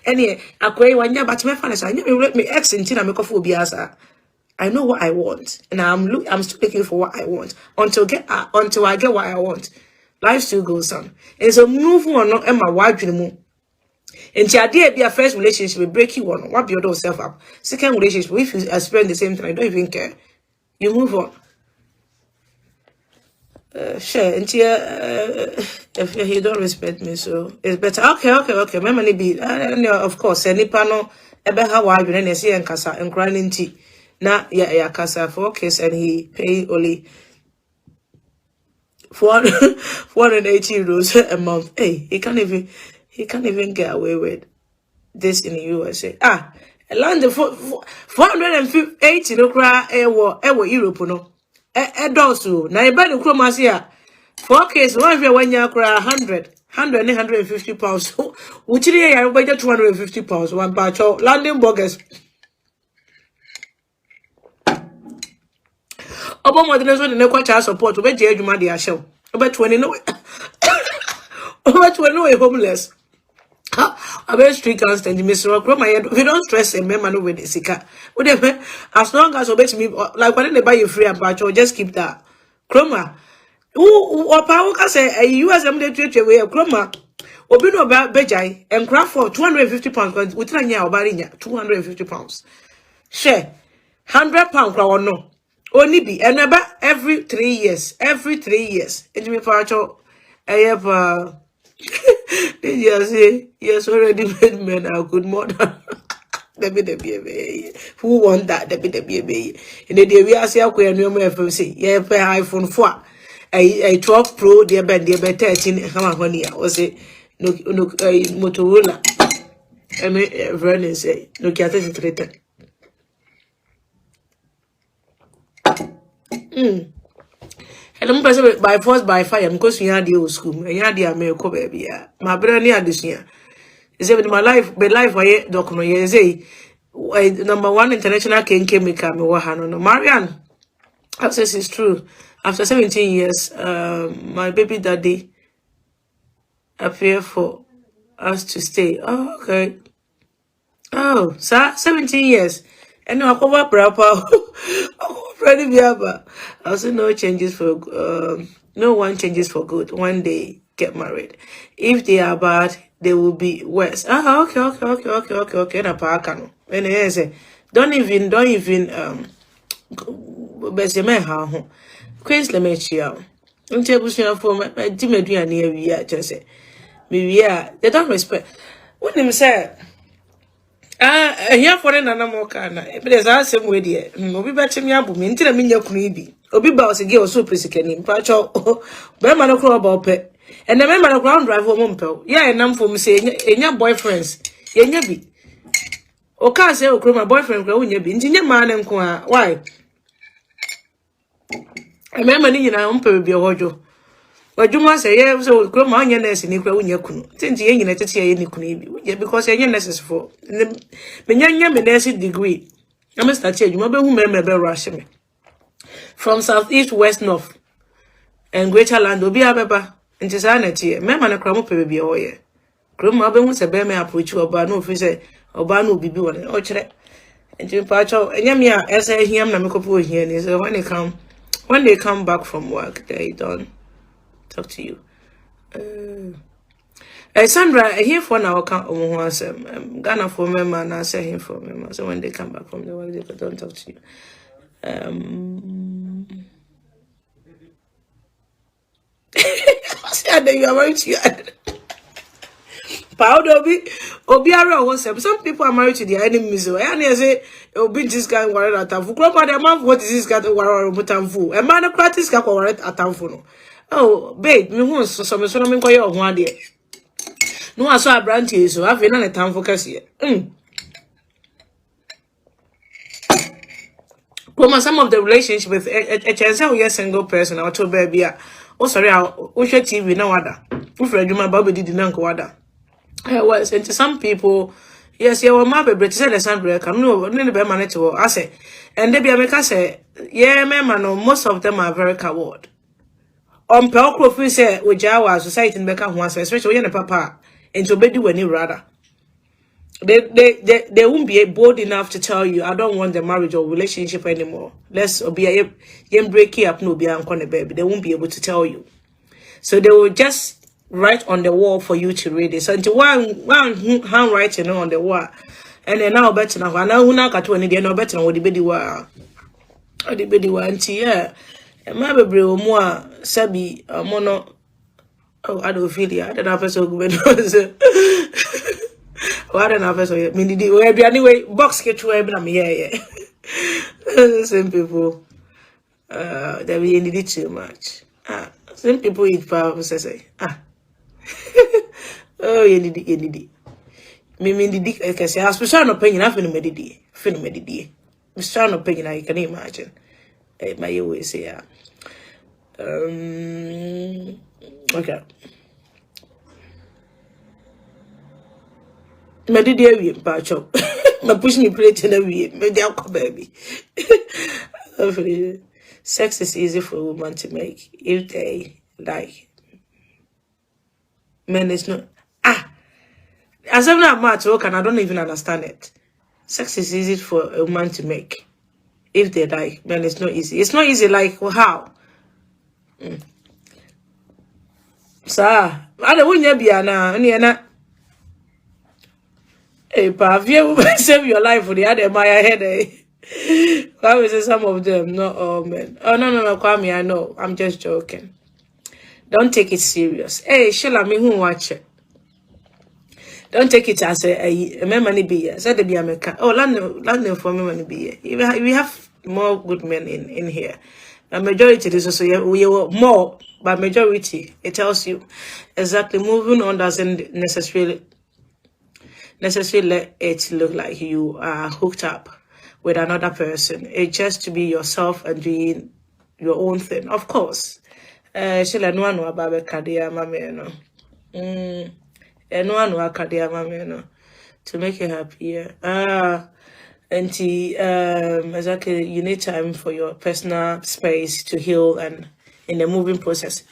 any acquay one year, but my funny, I never let me ex in Tina make a full biasa. I know what I want, and I'm still looking for what I want until I get what I want. Life still goes on. And so move on not and my wife anymore. And your idea be a first relationship will break you on. What build yourself up. Second relationship, if you experience the same thing, I don't even care. You move on. Share and if you don't respect me, so it's better. Okay. My money be of course any panel about how I been and see and casa and crying tea. Now yeah casa for case and he pay only 480 euros a month. Hey, he can't even get away with this in the USA. Land the 480 no cry Europe no. Dosu. Na iba ni kroma sia. For case one of when you cry 150 pounds. Uchiri ya budget 250 pounds. One batch landing burgers. Obo modern so the child support obe je adwuma de ahyew obe 20 no obe 20 no homeless obe street constant Mr. Okroma we don't stress a man no with the sika as long as obe me like when they buy you free and patch just keep that Kroma who power ka say USM dey treat we Kroma obi no ba bejai enkra for 250 pounds with nya obarinya 250 pounds share 100 pounds kwa no only be another every 3 years. It me pacho ayapa. You say yes already made men are good mother. Who want that? The baby. In the day we are saying we are new FMC. Yeah, pay iPhone 4. A 12 Pro, dear Ben, dear Ben 13. How many? Was it no Motorola? I mean, Vernon say no get it. And I'm person by force by fire because we had the old school and you had the American baby. My brother near this year. Is it my life, but life I document you say number one international came me come no Marianne. Access is true. After 17 years, my baby daddy appeared for us to stay. Oh, okay. Oh, sir, 17 years. And no, I cover proper. I say no changes for no one changes for good when they get married. If they are bad, they will be worse. Okay. Na pa kanu. And I say, don't even best man how ho. Queens le me chia. Until bushia for my dimedua near we just say. Me they don't respect. When them say Here for Nana Mokana. But as I say, with you, Obi Batchim Mintin and Minya Kunibi. Obi Bows a girl so pretty can Pacho, Berman crow about pet. And the member of ground drive Mumpel. Yeah, and I'm from saying, in your boyfriends, Yabi. O can't say, oh, my boyfriend growing your bin, in your man and why? I remember in our uncle be a hojo. But you must say, yeah, so grow my youngness in equal when you couldn't. Since you ain't to see any couldn't because your youngness is for. The young degree. I must tell you, remember who remember Russian from southeast, west, north, and greater land will be a pepper. And Tisanity, Mamma and a crumb baby or ye. Grum Mabin was a bear may approach you about no officer or Banu be one or chere. And Jim Pacho, and Yamia, as I hear Namiko here, is when they come back from work, they don't talk to you. Sandra, I hear for now account once Ghana for member and I say him for member. So when they come back from the work, they don't talk to you. You are married to you. Obiara was some people are married to their enemies. And I say, Obi this guy worried at Tamfu. Grandpa, the man, what is this guy worried at Tamfu? A man of practice can worried at Tamfu. Oh, babe, me wants some sort of inquiry of 1 day. No, I saw a branch here, so I've been on a time for Cassia. Some of the relationship with a chance how you're a single person or to baby. Oh, sorry, I'll watch TV no other. If I do my baby did not go other. I was into some people. Yes, you were my baby, said the Sandra, come no, nearly be managed to I say. And they be a make say, yeah, man, most of them are very coward. On Pelcro, say, with Jawa society in Becca once, especially when a papa, and to be when you rather. They won't be bold enough to tell you, I don't want the marriage or relationship anymore. Let's be a break up, no be on baby. They won't be able to tell you. So they will just write on the wall for you to read it. So until one handwriting on the wall. And then now better now. I know who now got one again, no better than what the baby were. Or the baby were, yeah. And my baby more sabi mono. Oh, I don't feel it. I don't know if so good. I don't know if so. Anyway, box get to where I'm here. Same people. They really need it too much. Some people eat power. Say, oh, you need it. Me the I can say, I was trying to pay enough in the medidi. Was trying to pay I can imagine. My way say, okay. Medidi pacho. My push me plate in a way. Maybe I'll come baby. Sex is easy for a woman to make if they like. Men is not. As I'm not mad to and I don't even understand it. Sex is easy for a woman to make if they like. Men it's not easy. It's not easy like how. So I don't want be na. Hey, pa, if you save your life for the other my head, why was it some of them? Not all men. Oh no, Kwame, I know. I'm just joking. Don't take it serious. Hey, Sheila, me who watch it. Don't take it as a money be here. Said to be American. Oh, London for me money be here. We have more good men in here. A majority is also we were more, but majority it tells you exactly. Moving on doesn't necessarily let it look like you are hooked up with another person. It's just to be yourself and doing your own thing. Of course. Sheila no one about Kadia Mameno. No one Kadia Mameno to make you happy. Exactly, you need time for your personal space to heal and in the moving process.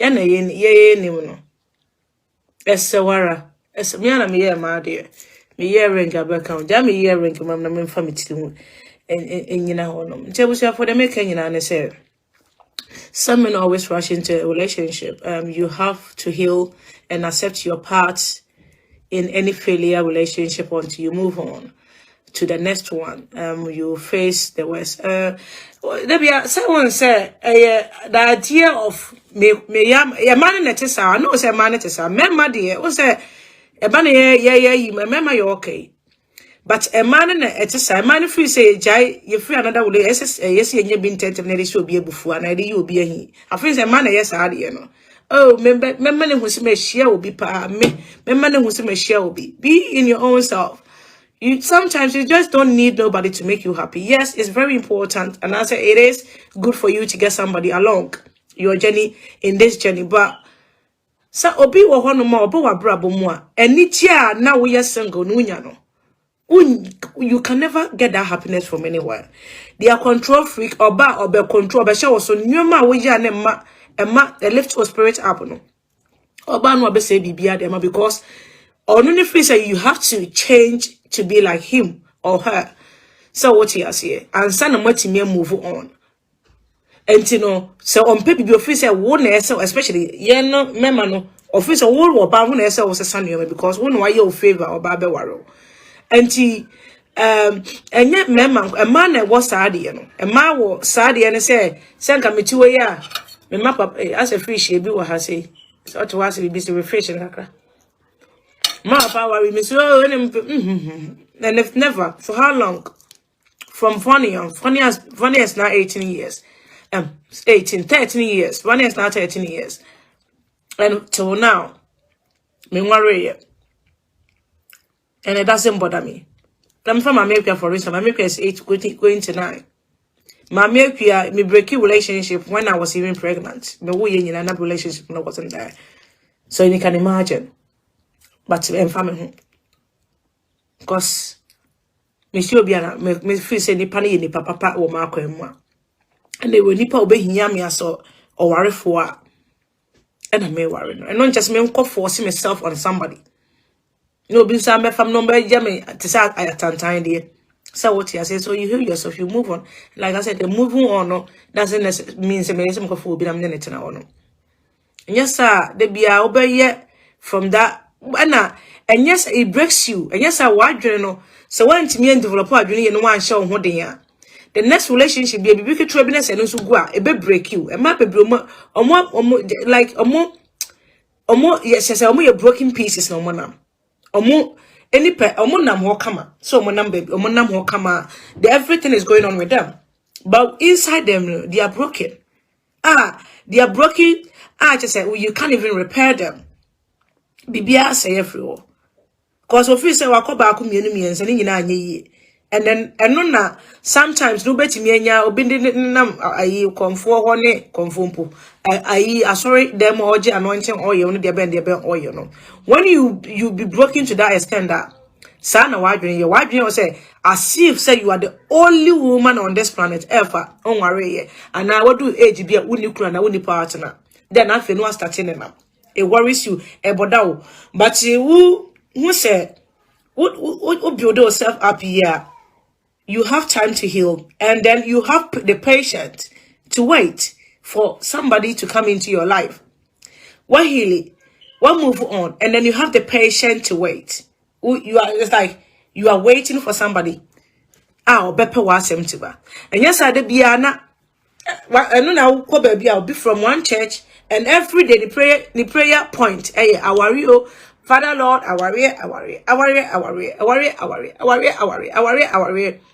Esewara. Esemiana me ma dear. Me ring abaka. Ja me ring mam na me family mu. Nyina honom. Ntebusia for the make nyina ne say. Some men always rush into a relationship. You have to heal and accept your part in any failure relationship until you move on to the next one. You face the worst. Someone said the idea of me man netesa. I know say man netesa. Memma dear. O say e ba na ye you remember you okay. But a man and a man free say, Jai, you free another way. Yes, you been tempted, and this will be a buffoon, and I did you be a he. I feel a man, yes, I know. Oh, remember who's may share will be pa me, remember who's may share will be in your own self. You sometimes you just don't need nobody to make you happy. Yes, it's very important, and I say it is good for you to get somebody along your journey in this journey, but. So obi wo hono ma obo wa brabo mu a eni tia na wo ye single no nya no. You can never get that happiness from anywhere. They are control freak or be control be show so nyoma wo ya na ma the lift your spirit up no. Oba no be say bibia dem because onu ne free say you have to change to be like him or her. So what you say and sana matimi move on. And you know, so on paper, you feel say one especially no member no office or war ba one was a son because one why your favor or babe waro. And and yet member a man that was sad, a man was sad and say, send come to ya. Me map up as a free she be what I say. So to us, we be refreshing. Ma power we miss and if never for how long? From funny as now 18 years. 13 years. 1 year is now 13 years. And till now, me worry. And it doesn't bother me. I'm from America for reason. America is 8 going to 9. My America, me breaking relationship when I was even pregnant. Me we in another relationship when I wasn't there. So you can imagine. But I'm family. Because me sure be me feel say ni pani ni papa or Marco and moi. And they will nipa obey him so or worry for and I may worry. And not just me forcing myself on somebody. No, be some from number jammy to say I at dear. So what you say, so you hear yourself, you move on. Like I said, the moving on no doesn't mean some go for be a minute now. And yes, sir, they be obey yet from that. And yes, it breaks you. And yes, I want you know. So when to me and develop a junior and one show what they are. The next relationship be a big trouble and also go a be break you. A map a broom or like a more yes, a broken pieces no more. Or more any pair or more nam come so more number or more nam come everything is going on with them. But inside them they are broken. They are broken. Just say you can't even repair them. Bibia say everywhere. Cause of you say wakoba kumyenu and sending in and then na sometimes no bet me anya obindi nam ayi komfo hone komfompo ayi sorry them oje anointing oil no de ben oil no when you be broken to that extent that sana wadwen say as if say you are the only woman on this planet ever on worry and now what do age be a uni kura na uni partner then afi no starting na it worries you e bodawo but who say what build yourself up here. You have time to heal, and then you have the patience to wait for somebody to come into your life. What heal it? What move on? And then you have the patience to wait. You are it's like you are waiting for somebody. Beppe was empty. And yes, I did be ana. I know now. I'll be from one church, and every day the prayer point. Hey, I worry. Father Lord, I worry.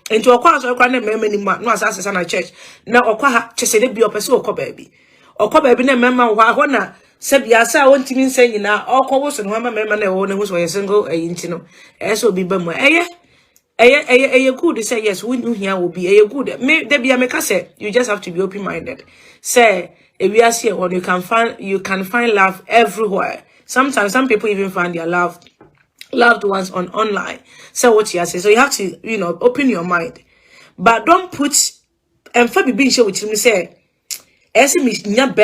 Into a class or grand many no as a church. Now okwa chese de bi opese okọ baby. Okọ baby na memma wa hona se bia sa wonti min say nyina okọ wo so no memma na wo ne ho so ye single ayinti no. So bi ba mu eye good say yes we know here will be eye good. Me de bia me ka say you just have to be open minded. Say if we are here when you can find love everywhere. Sometimes some people even find their loved ones on online. So what you say? So you have to, open your mind. But don't put and for being sure with me say me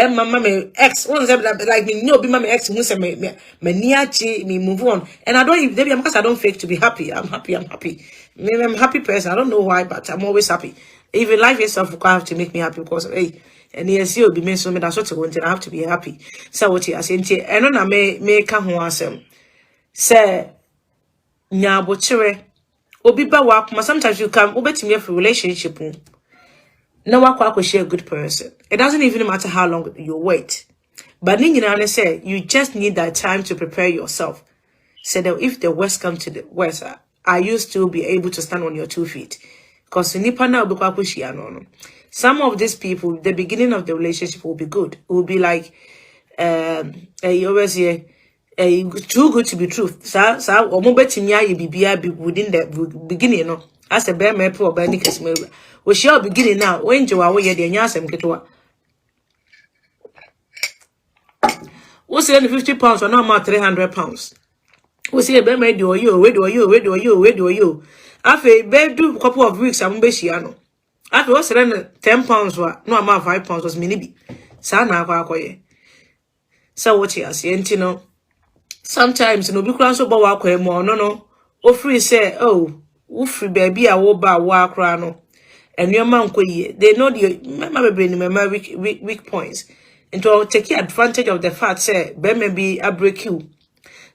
mama me ex one like me no be mama ex who say me niachi me move on. And I don't even because I don't fake to be happy. I'm happy. I'm a happy person. I don't know why, but I'm always happy. Even life itself will have to make me happy because hey. And yes, you'll be made so that's what I want. I have to be happy. So what you are saying, and on I may come home. Say, nyabo chere. Obi ba work. Sometimes you can obey me for relationship. No work share a good person. It doesn't even matter how long you wait. But then say you just need that time to prepare yourself. So that if the worst comes to the worst, are you still be able to stand on your 2 feet? Because some of these people, the beginning of the relationship will be good. It will be like, you always say, too good to be true. So, within the beginning, you know, as a bear may pro by Nick's movie. We shall beginning now. When you are away, the Yasam get what? What's the 50 pounds or no more 300 pounds? What's the bear may do you? Where do you? After a bed do a couple of weeks, I'm Beshiano. After what's 10 pounds, no amount 5 pounds was minibi. Sana, so what you are saying, you know. Sometimes no be so ba wa kwemo no ofri say oh ofri baby a wo ba wa kra no enwema nkoyi they know the mama be ni mama weak points into take advantage of the fact say be maybe a break you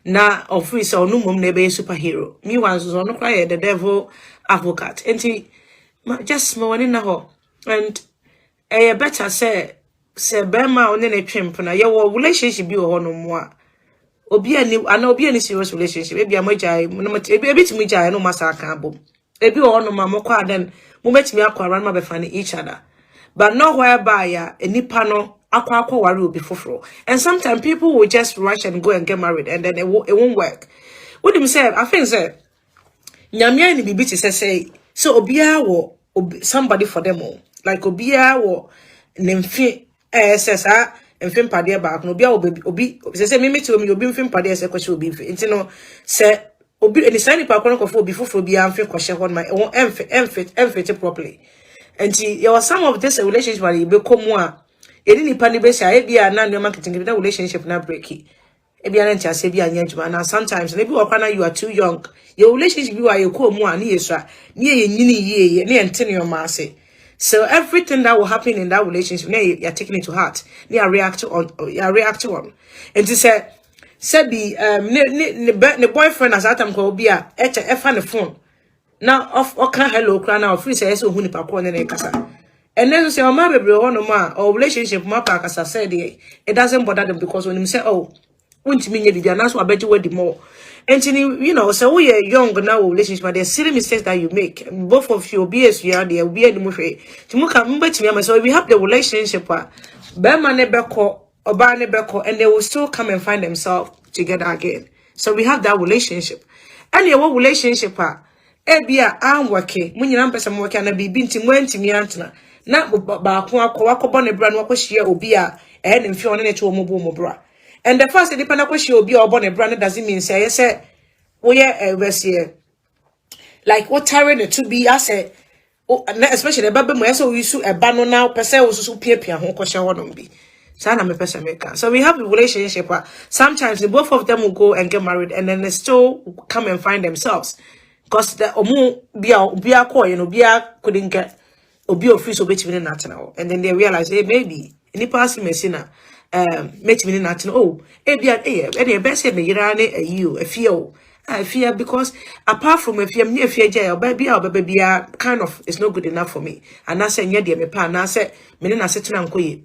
na ofri say onu mom na be superhero me wan so no cry the devil advocate enti just small one na ho and better say be ma one na twemp na ye wo relationship bi wo no mo a obi ani serious relationship ebi amajai ebi timi jai no masa aka bom ebi o no mamokwa den mo betimi akwa ran ma be fan each other but not whereby ya enipa no akwa wari obi foforo and sometimes people will just rush and go and get married and then it won't work what him say I think say nyamia ni bibi ti say so obia wo somebody for them all like obia wo nemfi sesa mfim pade back no bia obi say me meet me obi mfim pade say kwese obi nti no say obi any sign pa kono kofo obi foforo bia mfim kwese hon my won emfit properly and there was some of this relationship where you become a edi nipa ni be say bia na no marketing that relationship na break e bia na ntia say bia anya djuma na sometimes maybe wakana you are too young your relationship bi wa ye ko mu a na yesu a na ye nyini ye na ente no ma say. So everything that will happen in that relationship, now you're taking it to heart. You react on. And to say the boyfriend as atam ko be a on the phone. Now off can hello cry now free say so huni pa ko ne kasa. And then say o ma bebre o no ma or relationship ma pa kasa said it doesn't bother them because when him say oh won't mean you na so abeji we the more. And you know, so we are young now relationship, but there's silly mistakes that you make. Both of you be as you are there, be any more. So if we have the relationship, and they will still come and find themselves together again. So we have that relationship. And your relationship, I'm working. When you're not working, and be binti went to me antena. Not about wako brand wako share obia and if you're on it to a mobile bra. And the first depend on she will be or born a brand doesn't mean say we are like what tiring to be I say especially the baby mo so we su a ban now person also so pia ho kwasha won be sana me person make so we have a relationship sometimes the both of them will go and get married and then they still come and find themselves because the omu bia call you know bia couldn't get obi office obetimi na now and then they realize hey maybe any person mesina met me not oh any best me yirane you a fear because apart from if you're near fear jail baby kind of it's not good enough for me and I say yeah dear me pa and I say me na set na nkoye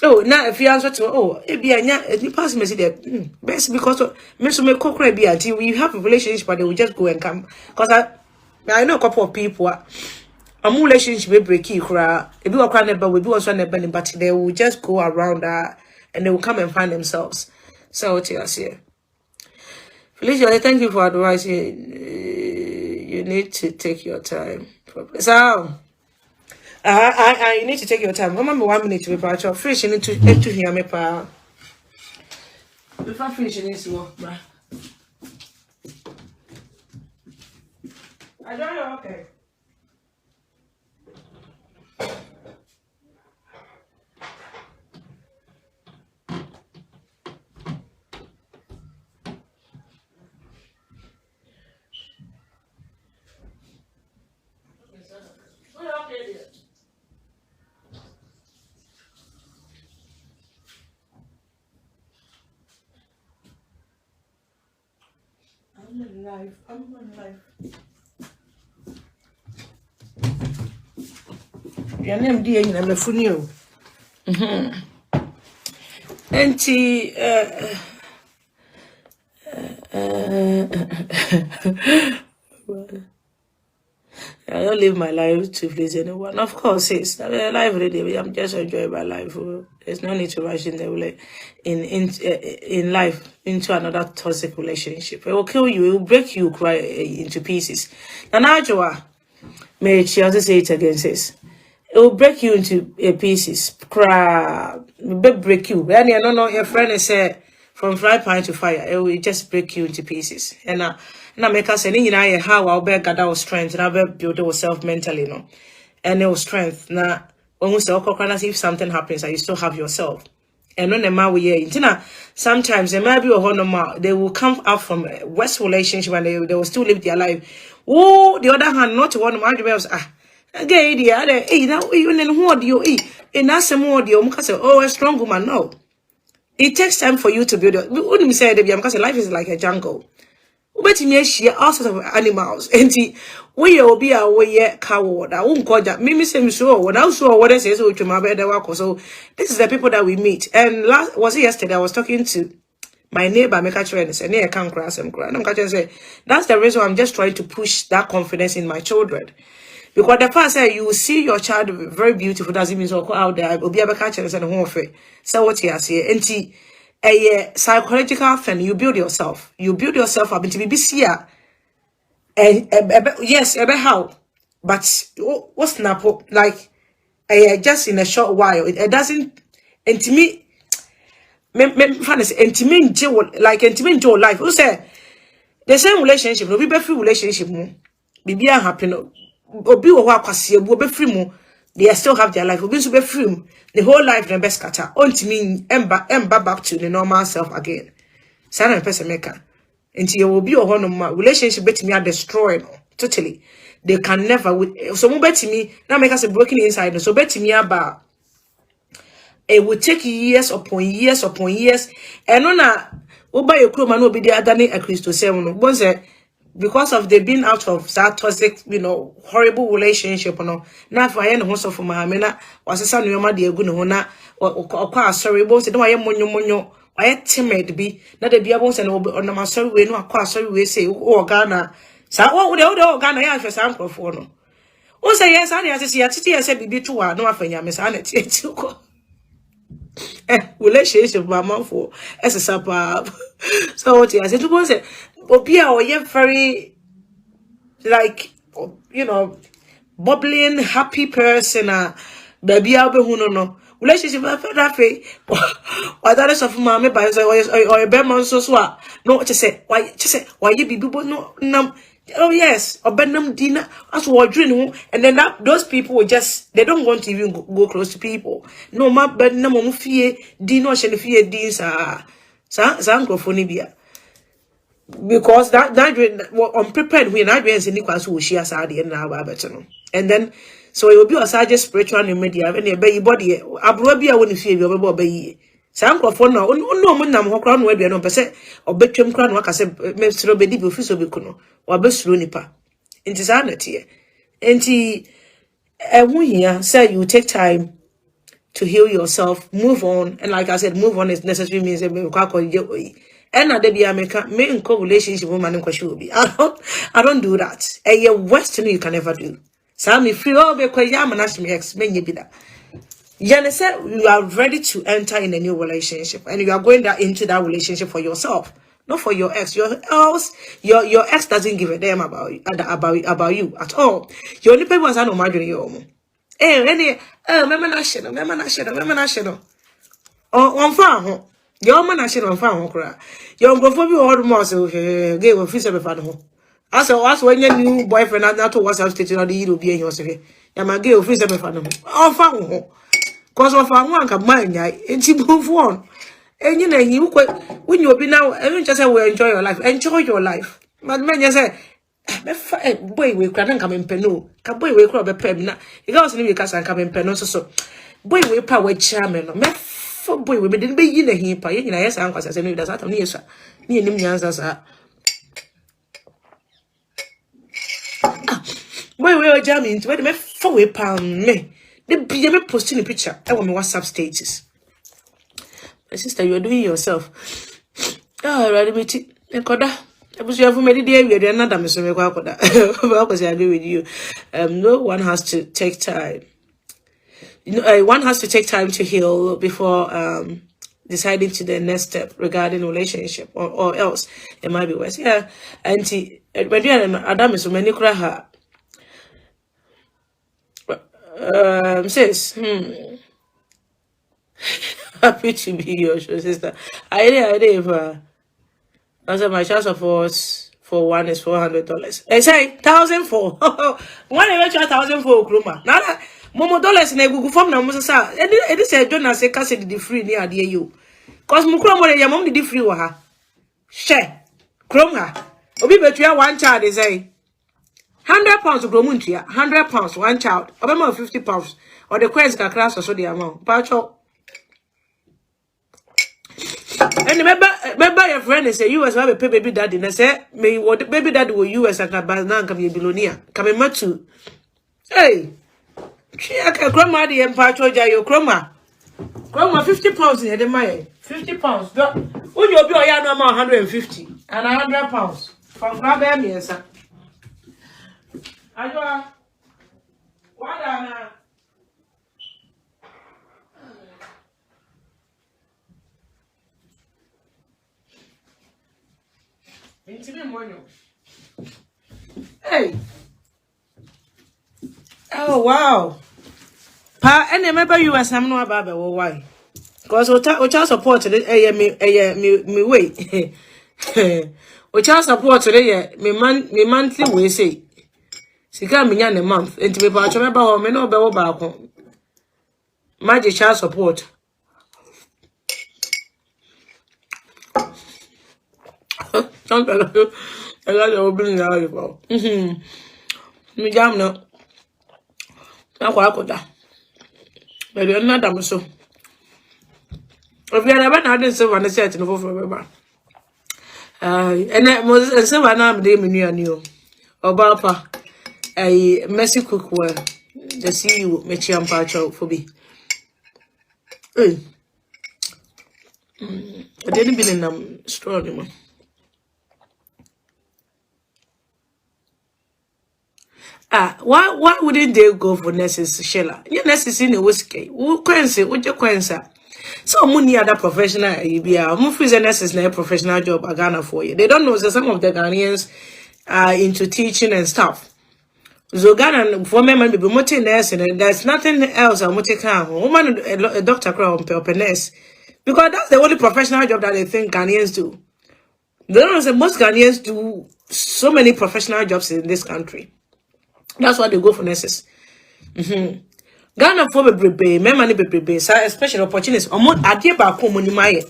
oh now if you answer to oh any pass me say best because me so me kokra bi until we have a relationship but they will just go and come because I know a couple of people a relationship will break you cry. If you are never will be also never but they will just go around and they will come and find themselves. So what you say? Felicia, thank you for advice. You need to take your time. So I need to take your time. Remember 1 minute to be part of fish. You need to hear me pa. Before finishing this work, bruh. I don't know, okay. I'm on live. Your name dear in a funny. I don't live my life to please anyone. Of course, it's life already. I'm just enjoying my life. There's no need to rush in the in life into another toxic relationship. It will kill you. It will break you into pieces. And Najwa, may she also say it again, says it will break you into pieces. Break you. And you know, your friend is from fry pan to fire. It will just break you into pieces. And now make us say, how I'll be gather our strength and I'll be build yourself mentally, and your strength. Now, when we say, if something happens, you still have yourself. And when the man we sometimes they might be a whole they will come out from a West relationship and they will still live their life. Oh, the other hand, not one of my again, the other, now even in who do you in that's a more the a strong woman. No, it takes time for you to build it. Wouldn't me say because life is like a jungle. But me share all sorts of animals. And we will be away coward. I won't call that. Mimi say so. When I saw what I say so to my bed, so this is the people that we meet. And was it yesterday? I was talking to my neighbor, make a trend, and I can't cross him. I'm catching say that's the reason I'm just trying to push that confidence in my children. Because the first say you see your child very beautiful, doesn't mean so out there. Will be able to catch and send home for it. So what you say, and a psychological thing, you build yourself. You build yourself up into BBC. Yes, how, but what's not like just in a short while. It doesn't. And to me, like intimate your life. Who say the same relationship? No, be free relationship. Be happy. No, be they still have their life. Be free. The whole life the best scatter. Until me ember back to the normal self again. Sana person maker. Until you will be a one relationship bet me are destroyed totally. They can never so bet me now make us a broken inside. So bet me about it will take years upon years upon years. And on buy your crew man will be the other a Christo 7 once because of they being out of that toxic, horrible relationship, now for any host of my mena was a son of my dear Gunona or sorry, both don't I am monyo. I timid be not a be able to on my sorry way, no, sorry, we say, oh, Ghana. So, what would all Ghana have for some for no? Oh, say yes, I said, be too, no, I find Miss Anna. Relationship, my mom for as a suburb. So, what I said to was it, but be our very like, bubbling, happy person, baby, I'll be who no. Relationship that way, or that is of mammy by or a bear man so swat. No, to say, why you be people no. Oh yes, or Benham dinner as what dream, and then those people will just they don't want to even go close to people. No, my Benham fear, dino shall fear these Zangrophonibia. Because that unprepared when I didn't see Nicholas who she has already now better. And then so it will be a sage spiritual media and a baby body. Abrobia wouldn't feel your baby. Sangrophone no monam crown where no percent or between crown work as a Mr. Bedi Bufiso or best runipa. Into sanity. And here say you take time to heal yourself, move on, and like I said, move on is necessary means and now they be America main co-relationship woman in Kwashubi. I don't do that. A Western you can never do. Sami free over Kwayam and Ashmi ex may be that. Yana said you are ready to enter in a new relationship and you are going into that relationship for yourself, not for your ex. Your ex doesn't give a damn about you at all. Your only people are no matter you. Remember national. Oh, on far. Your man I should on found cry. Your before old muscle gave a fish of a fan. As when your new boyfriend had not was stated on the you be in your city. Yama gave a fish of a fan. Oh, found cause of one can mind, and she move on. And you quite when you'll be now, and just say, well, enjoy your life. Enjoy your life. But man, you say, boy, we can't come in Penu. Can boy, we crop a pen. It goes in because I come in Penu. So, boy, we power chairman. For boy, we didn't be in a heap. Yes, uncle says, and that's not near, sir. Near him, answers, boy, we are jamming to wait a 4 pound me. The be posting a picture. I want my WhatsApp status. My sister, you are doing yourself. Oh, ready, me, Koda. was your for many days, we are not a Mr. Because I agree with you. No one has to take time. One has to take time to heal before deciding to the next step regarding relationship, or else it might be worse. Yeah, and when you are Adam is many cry says, happy to be your sister. I did. Also, my child support for one is $400. I say 1,004. One eventual 1,004 kroma. Now that Momo dollars in a Google form now, Musa. It is a donor say cash the free near dear you. Cause Mukromo, your mom did free waha. Share. Kromha. Obi between one child is a £100 to Gromuntia, £100, one child, or £50, or the quest can class or so the amount. Pacho. And remember your friend is say you as have a baby daddy. And I say, me what the baby daddy will you as a cabana can be a billionaire. Come in matu. Hey, she a grandma the empire your grandma. Grandma £50 in the money. £50. Would you be a normal 150 and £100 from grab me, sir? Ayo, what are hey. Oh wow. Pa, and remember you as I'm no about why? Because we child support today, me wait. We child support today, me monthly we say. Sika me yan a month, and to be part of about me no be back home. Magic child support. Don't I got to open the eye. Me jam no. Now, what I could that. But you're not damn so. If you are never had so on the set in over. And that was so I am the menu and you. Or Papa, a messy cook well. The see you, Mechiam Pacho for me. I didn't be in them straw anymore. Why wouldn't they go for nurses, Sheila? Your nurses in a whiskey. Who quency, what your quensa? So many other professional, you are more nurses na professional job at Ghana for you. They don't know that some of the Ghanaians are into teaching and stuff. So Ghana for me be multi nursing and there's nothing else I'm multi woman a doctor crown per nurse. Because that's the only professional job that they think Ghanaians do. They don't know that most Ghanaians do so many professional jobs in this country. That's why they go for nurses. Ghana for be money be especially opportunities. Adie ba ko money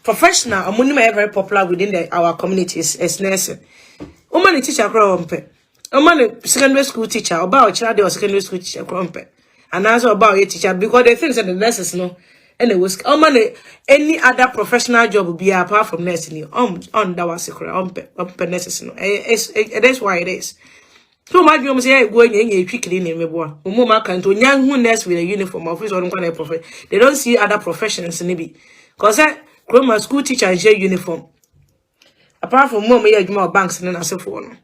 professional money very popular within our communities as nursing. Woman teacher crompe. Woman secondary school teacher about child or secondary school teacher crompe. And also about a teacher because they think that the nurses know and it was any other professional job will be apart from nursing on that was on nurses no. That's why it is. So my dream say go in quickly in me boy. Mama can to young who nurse with a uniform office or profession. They don't see other professions maybe. Cause I my school teacher and share uniform. Apart from mom yeah more banks and as for no.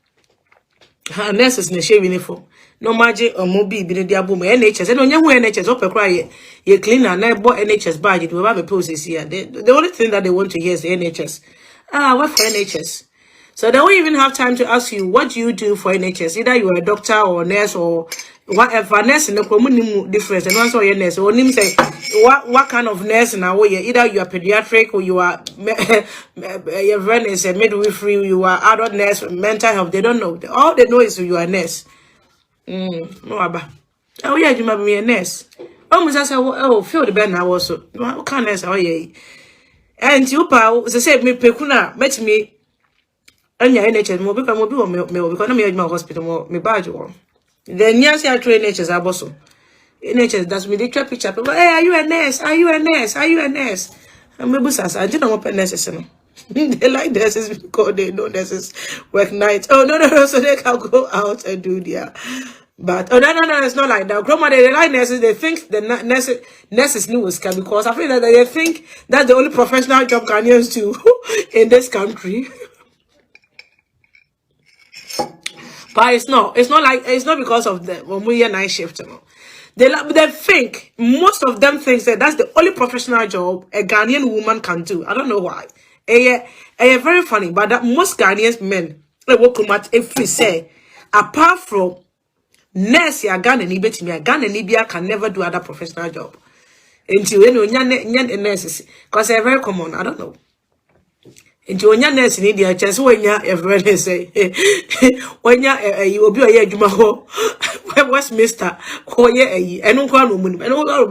Nurses na share uniform. No magic or mobi be the abo NHS. And on young NHS up cry ye cleaner na bo NHS badge to have a process here. The only thing that they want to hear is the NHS. What for NHS? So they won't even have time to ask you, what do you do for NHS? Either you are a doctor or a nurse or whatever. Nurse in the community difference. And once you're a nurse, or name say, what kind of nurse now? Either you are pediatric or you are, your friend is a midwifery, you are adult nurse, mental health. They don't know. All they know is you are a nurse. No, Abba. Oh, yeah, you might be a nurse. Almost as I feel the bed now also. What kind of nurse? Oh, yeah. And you, pa, they said, me, Pekuna, met me. And your NHS more because I'm a hospital, me badge one. Then, yes, I train NHS, I also. NHS, that's me, they try picture. Hey, are you a nurse? Are you a nurse? Are you a nurse? I'm a busas. I didn't want nurses. They like nurses because they know nurses work nights. Oh, no, so they can go out and do their. But, no, it's not like that. Grandma, they like nurses. They think the nurses knew was scam because I feel that they think that's the only professional job Ghanaians do in this country. But it's not. It's not because of the when we night shift. You know. They think, most of them think that that's the only professional job a Ghanaian woman can do. I don't know why. Very funny, but that most Ghanaian men they work much if we say apart from nurse ya Ghana ni betimi Ghana ni bia can never do other professional job. Until when you nurses because they're very common. I don't know. Into when you're nurse in India, just when you're everybody say, when you will be a Jumaho, Westminster, or ye, and no woman, and all or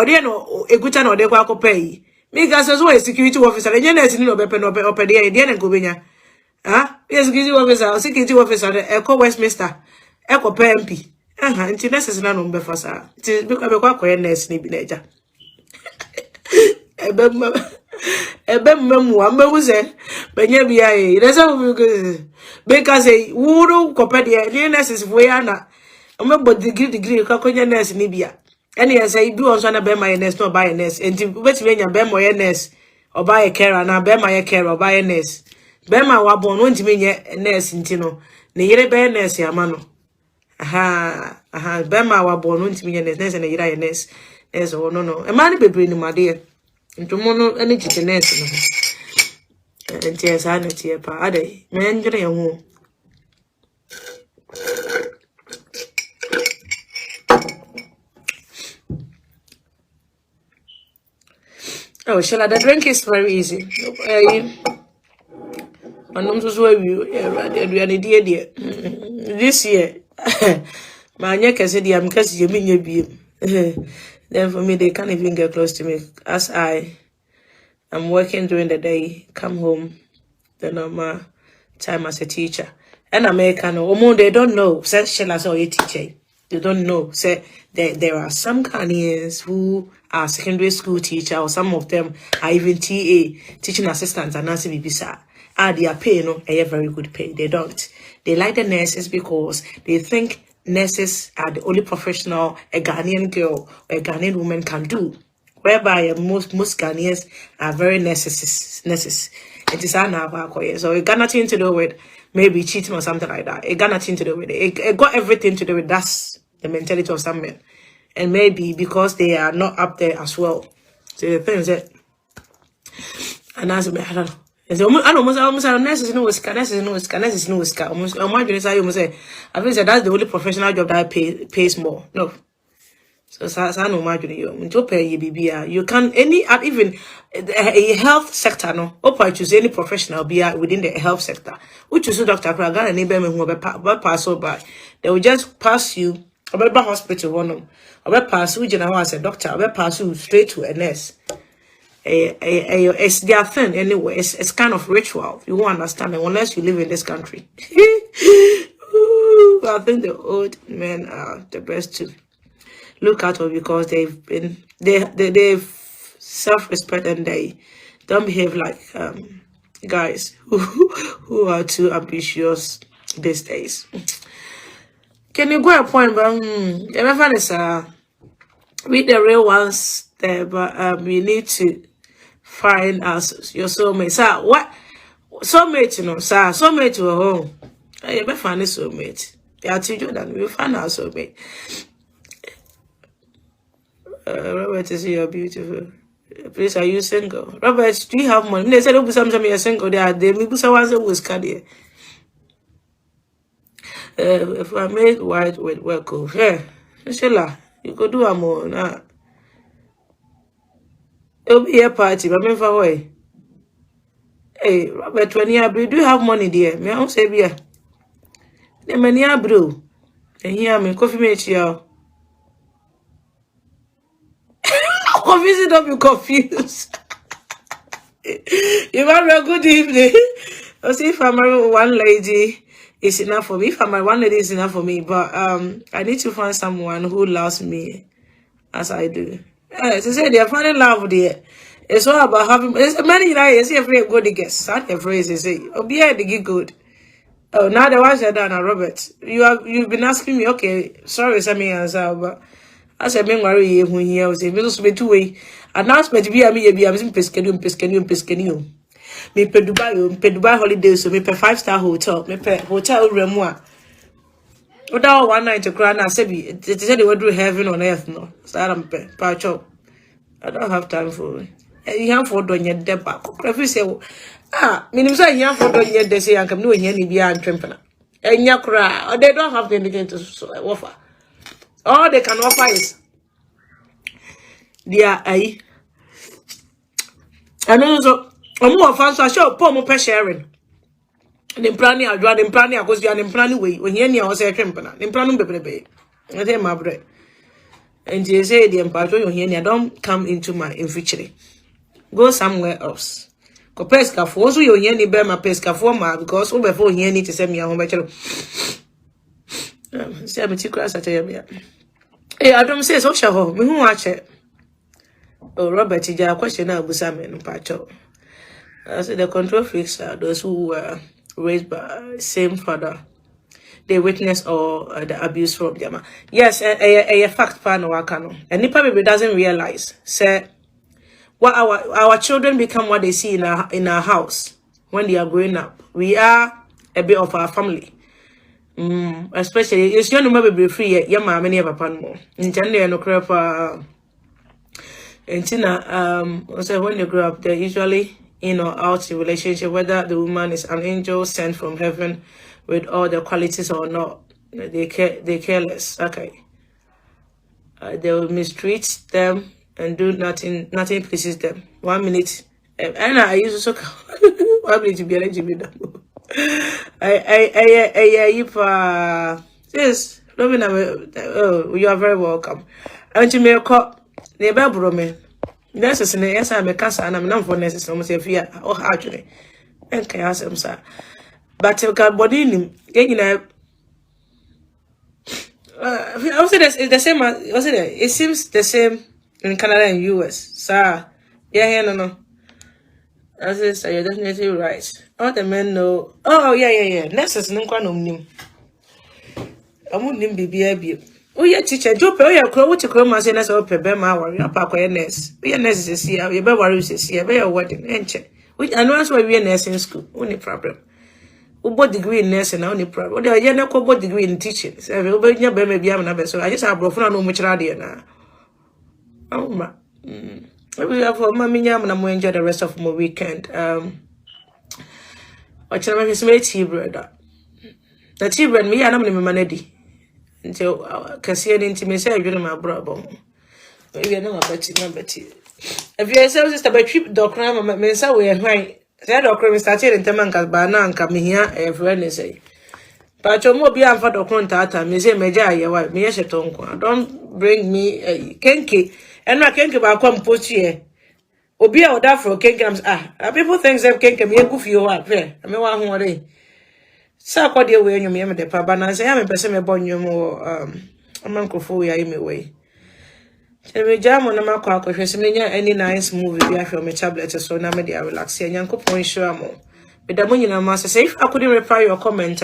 dear no, a good time or they will pay. Make us as well as security officer, and you're nurse in open or per day, and Gobinia. Ah, yes, security officer, security officer, Echo Westminster, Echo PMP. Until nurses is not on Befasa. It is because of a nurse in Binaja. Say, but yeah, be that's how because a wuru copedia, nearness is Voyana. I remember degree, Coconia nurse in Libya. And yes, I do also bear my nurse, not buy a nurse, and to wait when you bear my nurse or buy a care, and I bear my care or buy a nurse. Bear my wabon, won't you mean a nurse in Tino? Near bear nurse, Yamano. Aha, bear my wabon, won't you mean a nurse and a nurse? Yes, or no. A man be bringing my dear. Into mono energy to nurse. And tears are not here, pa. Ade, man, you're a womb. Oh, shall I? The drink is very easy. My name was where you dear. This year, my neck has said, I'm because you mean you be. Then for me, they can't even get close to me as I am working during the day, come home, the normal time as a teacher. And American, they don't know, say, shall I say, a teacher. They don't know. Say, there are some Ghanaians who are secondary school teacher, or some of them are even TA, teaching assistants, and Nancy Bibisa. They are paying, a very good pay. They don't. They like the nurses because they think nurses are the only professional a Ghanaian girl or a Ghanaian woman can do. Whereby most Ghanaians are very nurses. It is now, so it got nothing to do with maybe cheating or something like that. It got nothing to do with it. It got everything to do with that's the mentality of some men. And maybe because they are not up there as well. So the thing is that, and as I don't know. I almost nurses no whisker. Almost say I think that's the only professional job that pays more. No. So I know imagine you can even a health sector no or choose any professional be within the health sector. Which is Dr. Praga and neighbor who pass over. They will just pass you about hospital one or pass you as a doctor, or pass you straight to a nurse. It's their thing anyway. It's kind of ritual. You won't understand it unless you live in this country. I think the old men are the best to look at because they've self-respect and they don't behave like guys who are too ambitious these days. Can you go a point? But everyone is with the real ones there, but we need to find us your soulmate. Sir, what soulmate, sir? Soulmate to a home. You better find a soulmate. Yeah, to you that we find our soulmate. Robert is you're beautiful. Please, are you single? Robert, do you have money? They said, oh, sometimes you're single. They maybe someone was cardiac. If I made white with work off, yeah, Sheila, you could do a more now. It'll be a party, but I'm far away. Hey, Robert, when you do you have money, dear? Me, I'll say, yeah. The many are blue. And here I'm in coffee mate, y'all. Confused, don't be confused. You have a good evening. I'll see if I'm one lady. It's enough for me. If I'm one lady, it's enough for me. But I need to find someone who loves me as I do. They say they're finding love there. It's all about having. It's many you see a very good guess. That's the phrase they say. Oh, yeah, they get good. Oh, now the ones are done, Robert. You've been asking me. Okay, sorry, send me answer, but I said, "Me worry when he was able to be two way announcement. Be I'm pescanium. Me pe Dubai holidays, so me pe 5-star hotel, me pe hotel remua. Oda 1 night to cry na say they said they would do heaven on earth no. So I'm pe pacho. I don't have time for it. You have for doing your deba. If say minimum say you have for doing your day say I come no here ni bia antwempena. Enya kra, or they don't have anything to offer. All they can offer is their I know so more fans so show poor more sharing. The planning I draw the planning I goes you are planning way when you near was a trempana. The planning be. I tell my bread. And you say the empire you hear don't come into my infantry. Go somewhere else. Ko pesca for so you hear ni be my pesca for ma because over before here need to send me a home bachelor. Say me class at you. Eh, I don't say so shall me who watch it. Oh, Robert, you a question now, Busame and Pacho. I said the control freaks are those who were raised by same father. They witness or the abuse from them. Yes, a fact pan or cano. And Nipa baby doesn't realize. Say, what our children become what they see in our house when they are growing up. We are a bit of our family. Especially it's your number be free. Yeah, ma many of a pan more. In China, no crap. And Tina, so when they grow up, they're usually in or out in relationship, whether the woman is an angel sent from heaven with all the qualities or not. They care less. Okay. They will mistreat them and do nothing pleases them. 1 minute. And I use so 1 minute to be eligible. Yes, you are very welcome. And to me, neighbor brome. Nurses in the yes, I'm a cancer and I'm not for nurses almost a fear or actually. And can ask him, sir. But you got body in I say it's the same. It seems the same in Canada and US, sir. Yeah, no. I say, sir, you're definitely right. All the men know. Oh, yeah. Nurses no kwa no nim. Amu nim bibi. Oh yeah, teacher. Jope. Oh yeah, kro. What you kro? Man say nurse. Oh, pebe ma worry. Apa kwa nurse. We nurse is here. You be worry is here. Be your wedding. Enche. We and once we are nursing school. Only problem. Ubo degree in nursing na only problem. Oh, there you na ko degree in teaching. So we be nya be maybe am na be so. I just have brofuna no much radio na. Oh ma. We have for mommy nya na mo enjoy the rest of my weekend. What you make some tea bread. The tea bread me na me manadi. Until kasi any me say you know my brother. Maybe na betty. If you say sister by trip doctor me say we hwan. Say doctor me started in temanka ba na nka me hia e friend say. But you mo bi am for doctor ntata me say meja ye wa me ye shetonko. Don't bring me kenke. And na kenke ba kwa mpochi e. Obi a oda fro kenke am people think them kenke me go fie ho a fe. Me wa ho ore. Sa kwa de we nyum ye me de pa ba na say ya me pese me bo nyum amankofo we ayi me we. Me jam on my car because any nice movie be after my tablet so now me dey relax here nyankopon sure mo me da monyi na ma say if I couldn't reply your comment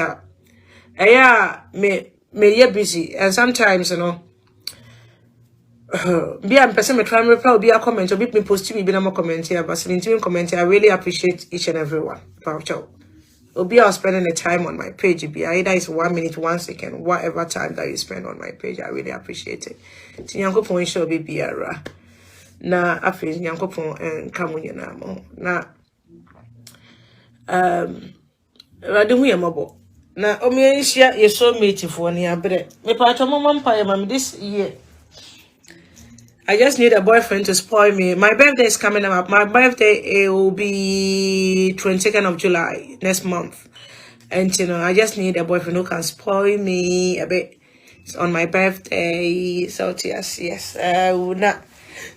me ye busy and sometimes you know be am person me try reply be a comment or be me post me be na mo comment here but 17 comment I really appreciate each and every one. Obi are spending the time on my page. Be either it's 1 minute, 1 second, whatever time that you spend on my page, I really appreciate it. Nyankopon show be biara. Na afi Nyankopon kamunye na mo. Na rade hu yamabo. Na omi enhia ye so meetifo ne abre. Me pa chomo mpa yamam this year. I just need a boyfriend to spoil me. My birthday is coming up. My birthday it will be 22nd of July next month. And you know, I just need a boyfriend who can spoil me a bit. It's on my birthday. So yes. I would not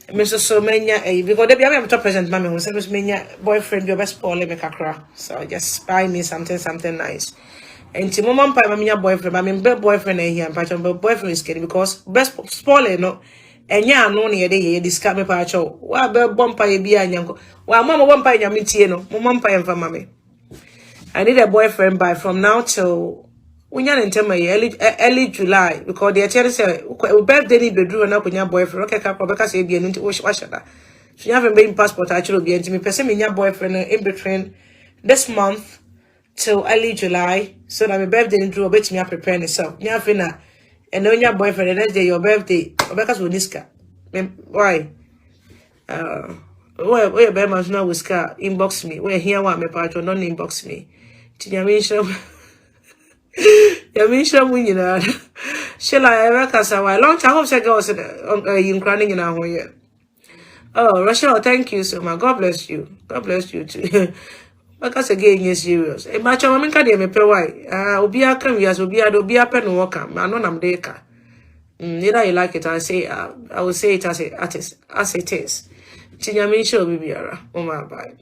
Mr. Somenya because they be a top present mommy who said Menya boyfriend your best spoil me kakra. So just buy me something nice. And to mom pa my boyfriend, I mean boyfriend here and boyfriend is kidding because best spoiler no. Enya no ne ye discard me pa cho wa be bompa ye bia nyanko wa mama bompa nyame tie no mama mpa ye mfa mame. I need a boyfriend by from now till unya ntema ye early July because they tell say birthday ni bedru na konya boyfriend okay ka probeka say bia nti wo shada So you haven't been passport actually be me person me boyfriend in between this month till early July. So that my birthday into bet me prepare so. You have na and then your boyfriend the next day your birthday. Obeka so niska. Why? Where be man now whisker inbox me. Where here one me patron don't inbox me. Tinyamisha Yamisha Munina. Shall I ever cast a long time of girls in crying in our way? Oh, Rachel, thank you so much. God bless you. God bless you too. Because again, you're serious. A match of women can be pay why. Obia come, yes, Obia pen walker. Man, I'm deka. Neither you like it, I say, I will say it as it is. Tinyamisha will be biara. Oh, my bye.